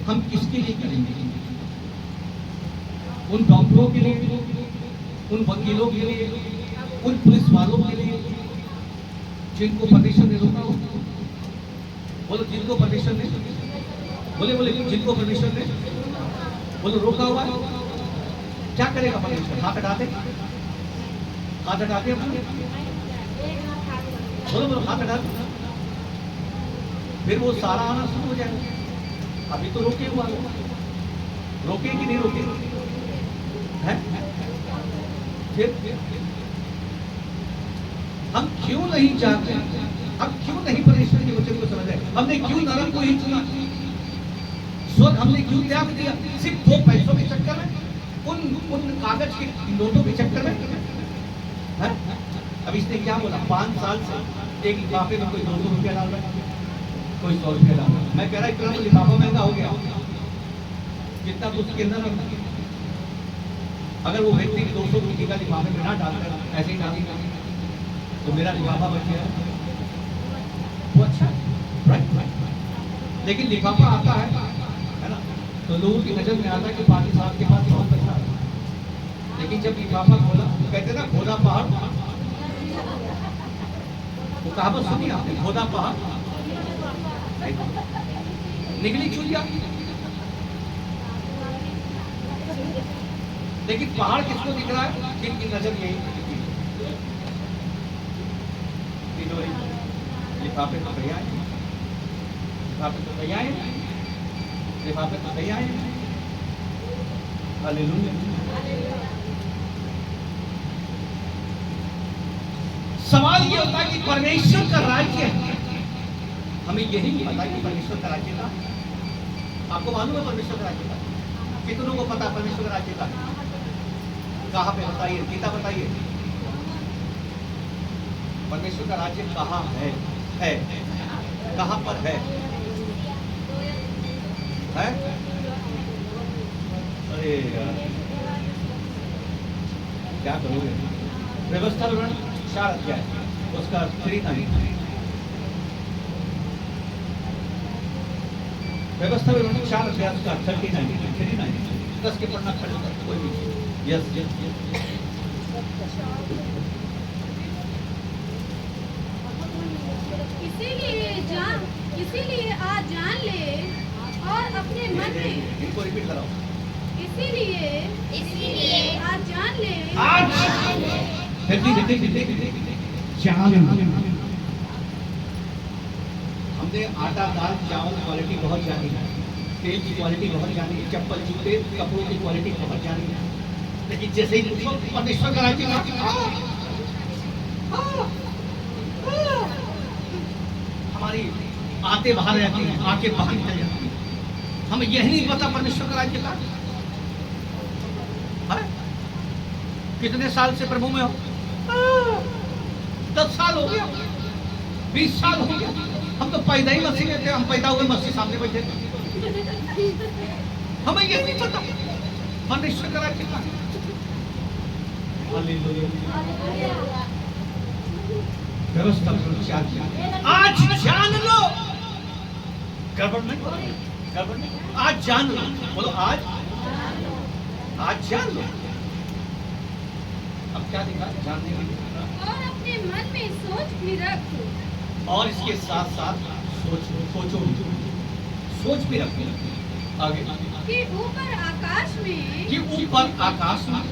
हम किसके लिए करेंगे? उन डॉक्टरों के लिए, उन वकीलों के लिए, उन पुलिस वालों के लिए जिनको परमेश्वर ने रोका हो? बोलो जिनको परमेश्वर ने, बोले जिनको परमेश्वर ने बोलो रोका हुआ है। क्या करेगा परमेश्वर? हाथ हटा दे, हाथ हटाते बोलो हाथ हटा दे, फिर वो सारा आना शुरू हो जाएगा। अभी तो रोके हुआ, रोके कि नहीं रोके है? फिर हम क्यों नहीं चाहते? हम क्यों नहीं परमेश्वर के वचन को समझ रहे? हमने क्यों नरक को ही चुना? स्वर्ग हमने क्यों त्याग दिया? सिर्फ 2 पैसों के चक्कर में, उन कागज के नोटों के चक्कर में है? अब इसने क्या बोला? 5 साल से एक लिफाफे में कोई 200 रुपया डाल रहा है, कोई 100 रुपया डाल रहा है। मैं कह रहा इतना तो लिफाफा महंगा हो गया, कितना तो उसके अंदर रखना। अगर वो व्यक्ति 200 रुपये का लिफाफे में ना डालकर ऐसे ही डालेगा तो मेरा लिफाफा बच गया, वो अच्छा राइट। लेकिन लिफाफा आता है ना, तो लोगों की नजर में आता है कि पानी साहब के पास बहुत पैसा है। लेकिन जब लिफाफा खोला, कहते ना खोदा पहाड़, वो कहावत सुनी आपने? खोदा पहाड़ निकली चूलिया। लेकिन पहाड़ किसको दिख रहा है? जिनकी नजर यही दिखती है। लिफाफे तो भैया है, लिफाफे तो भैया है, लिफाफे तो भैया है। हालेलुया। सवाल ये होता है कि परमेश्वर का राज्य है, हमें यही नहीं पता कि परमेश्वर का राज्य का। आपको मालूम है परमेश्वर का राज्य का? कितनों को पता परमेश्वर का राज्य का? कहाँ पे बताइए, गीता बताइए। परमेश्वर का राज्य कहाँ है? कहाँ पर है? अरे यार क्या करोगे? व्यवस्था विवरण 4 अध्याय उसका 39। व्यवस्था विवरण 4 अध्याय उसका 39 10 के पढ़ना खड़े कर कोई भी। Yes yes yes. इसीलिए आज जान ले और अपने मन में, इनको रिपीट कराओ। इसीलिए आज जान ले, आज हमने आटा दाल चावल क्वालिटी बहुत जानी है, तेल की क्वालिटी बहुत जानी है, चप्पल जूते कपड़ों की क्वालिटी बहुत जानी है, लेकिन जैसे ही परमेश्वर का राज्य हमारी आते बाहर रहती हैं, आके बाहर निकल जाती हैं। हमें यही नहीं पता परमेश्वर का राज्य का है। कितने साल से प्रभु में हो? 10 साल हो गया, 20 साल हो गया। हम तो पैदा ही मसीह में थे, हम पैदा हुए मसीह सामने बैठे थे। हमें यही नहीं पता परमेश्वर का राज्य का। व्यवस्था आज जान लो, गड़बड़ नहीं, गड़बड़ नहीं, आज जान लो। बोलो आज जान लो। अब क्या देखा? जानने के लिए और अपने मन में सोच भी रख, और इसके साथ साथ सोचो भी रखो। आगे कि ऊपर आकाश में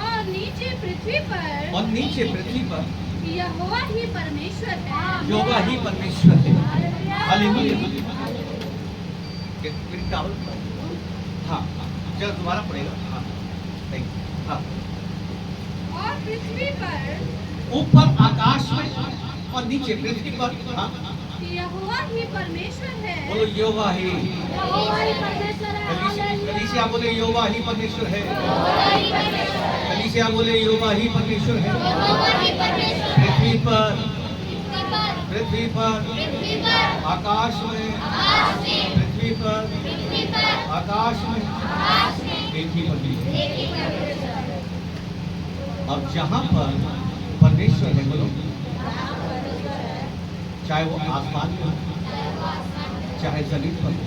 और नीचे पृथ्वी पर यहोवा ही परमेश्वर है। यहोवा ही परमेश्वर है। हालेलुया। हाँ चलो दोबारा पढ़ेगा। हाँ नहीं, हाँ। और पृथ्वी पर, ऊपर आकाश में और नीचे पृथ्वी पर, हाँ, यहोवा ही परमेश्वर है। बोलो यहोवा ही परमेश्वर है। कलीसिया बोले यहोवा ही परमेश्वर है। कलीसिया बोले यहोवा ही परमेश्वर है। पृथ्वी पर आकाश में, पृथ्वी पर आकाश में एक ही परमेश्वर। अब जहां पर परमेश्वर है, बोलो, चाहे वो आसमान में हो, चाहे जमीन पर हो,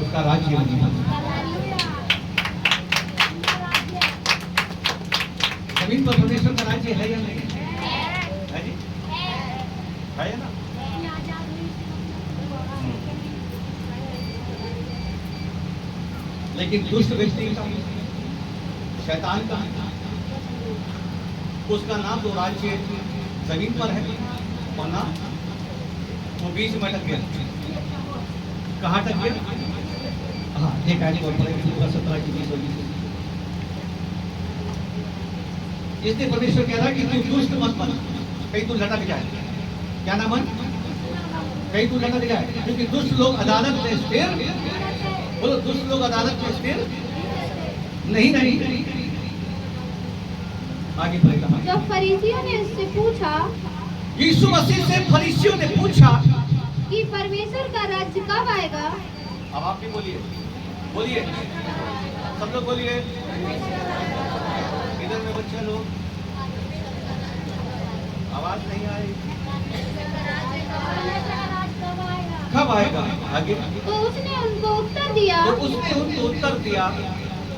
उसका राज्य नहीं है। जमीन पर परमेश्वर का राज्य है या नहीं? है जी? है ना? लेकिन दुष्ट व्यक्ति का, शैतान का, उसका नाम तो राज्य जमीन पर है और ना वो बीच में अटक गया। कहाँ अटक गया? हाँ एक आयत और पढ़ेंगे 17 की 20 होगी। इसलिए परमेश्वर कह रहा है कि तू दुष्ट मत बन, कहीं तू लटक जाए। क्या ना बन, कहीं तू लटक जाए, क्योंकि दुष्ट लोग अदालत में स्थिर, बोलो दुष्ट लोग अदालत में स्थिर नहीं। आगे बढ़ेगा। जब फरीसियों ने उससे पूछा, यीशु मसीह से फरीसियों ने पूछा कि परमेश्वर का राज्य कब आएगा? अब आप भी बोलिए, सब लोग बोलिए। इधर में बच्चे लोग, आवाज नहीं आ रही। कब आएगा? आगे। तो उसने उनको उत्तर दिया,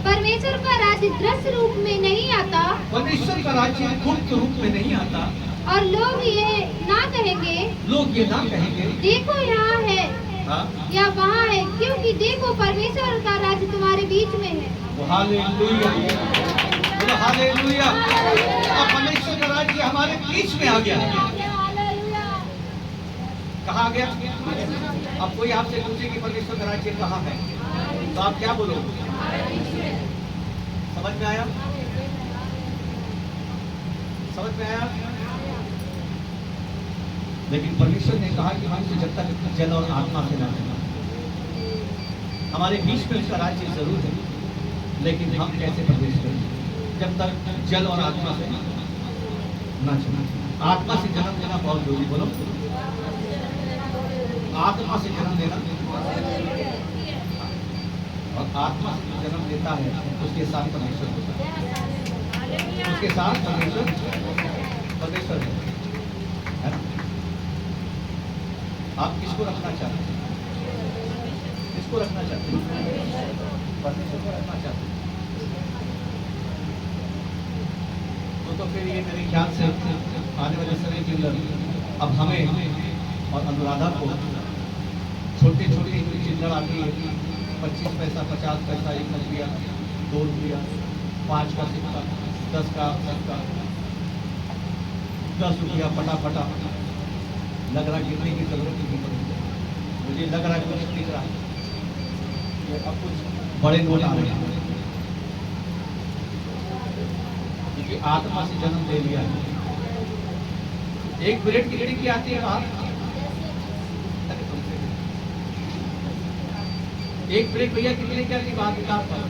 परमेश्वर का राज्य दृश्य रूप में नहीं आता। परमेश्वर का राज्य गुप्त रूप में नहीं आता। और लोग ये ना कहेंगे देखो यहाँ है, हाँ? या वहाँ है, क्योंकि देखो परमेश्वर का राज्य तुम्हारे बीच में है। हालेलुया, बोलो हालेलुया। अब परमेश्वर का राज्य हमारे बीच में आ गया। कहाँ आ गया? अब कोई आपसे पूछे कि परमेश्वर का राज्य कहाँ है, तो आप क्या बोलोगे? समझ में आया? समझ में आया? लेकिन परमेश्वर ने कहा कि हमसे जब तक जल और आत्मा से ना चला, हमारे बीच में उसका राज्य जरूर है, लेकिन हम कैसे प्रवेश करें जब तक जल और आत्मा से ना चला। आत्मा से जन्म देना बहुत जरूरी, बोलो आत्मा से जन्म देना। और आत्मा से जन्म देता है उसके साथ परमेश्वर होता है, उसके साथ परमेश्वर है ना? आप किसको रखना चाहते हैं? किसको रखना चाहते हैं? परमेश्वर को रखना चाहते हैं। तो फिर ये मेरे ख्याल से आने वाले समय के अंदर अब हमें और अनुराधा को छोटे छोटे चिल्लड़ आती है, 25 पैसा, 50 पैसा, 1 रुपया, 2 रुपया, 5 का सिक्का, 10 का सिक्का, 10 रुपया फटाफटा लग रहा गिरने की जरूरत नहीं पड़ती। मुझे लग रहा है कुछ दिख रहा है, अब कुछ बड़े नोट आ रहे हैं, क्योंकि आत्मा से जन्म ले लिया है। 1 मिनट की घड़ी की आती है बाहर, 1 ब्रेक भैया कितने क्या की बात किताब पर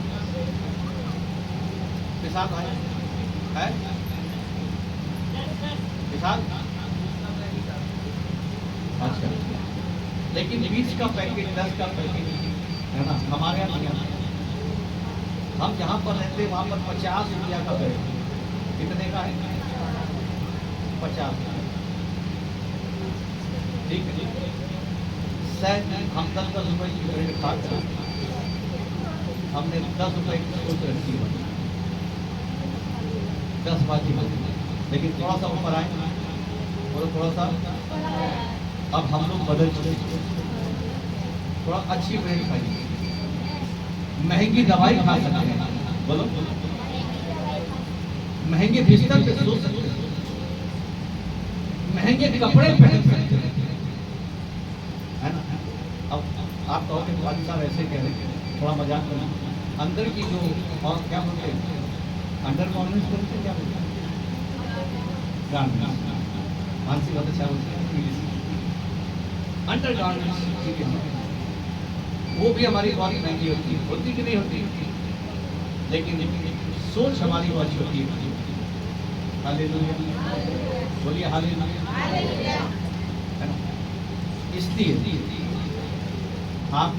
किसान भाई है किसान। अच्छा, लेकिन 20 का पैकेट, 10 का पैकेट है ना, हमारे यहाँ नहीं आता। हम जहाँ पर रहते हैं वहाँ पर 50 रुपया का पैकेट, कितने का है? 50। ठीक है, शायद हम 10-10 रुपए की ब्रेड खाते हैं, हमने 10 रुपए की सोच रखी है, 10 बात की, लेकिन थोड़ा सा ऊपर आए और थोड़ा सा अब हम लोग बदल चुके, थोड़ा अच्छी ब्रेड खाइए, महंगी दवाई खा सकते हैं, बोलो महंगे बिस्तर पे सो सकते हैं, महंगे कपड़े पहन सकते हैं, है ना? अब आप कहोगे वाली साहब ऐसे कह रहे हैं, थोड़ा मजाक करना, अंदर की जो और क्या बोलते हैं, अंडर गारमेंट्स बोलते हैं, क्या बोलते हैं, गारमेंट्स, मानसी बहुत अच्छा बोलते हैं, अंडर गारमेंट्स, वो भी हमारी बहुत महंगी होती कि नहीं होती, लेकिन सोच हमारी बहुत अच्छी होती है। हालेलुया, बोलिए हालेलुया, है ना? इसलिए आप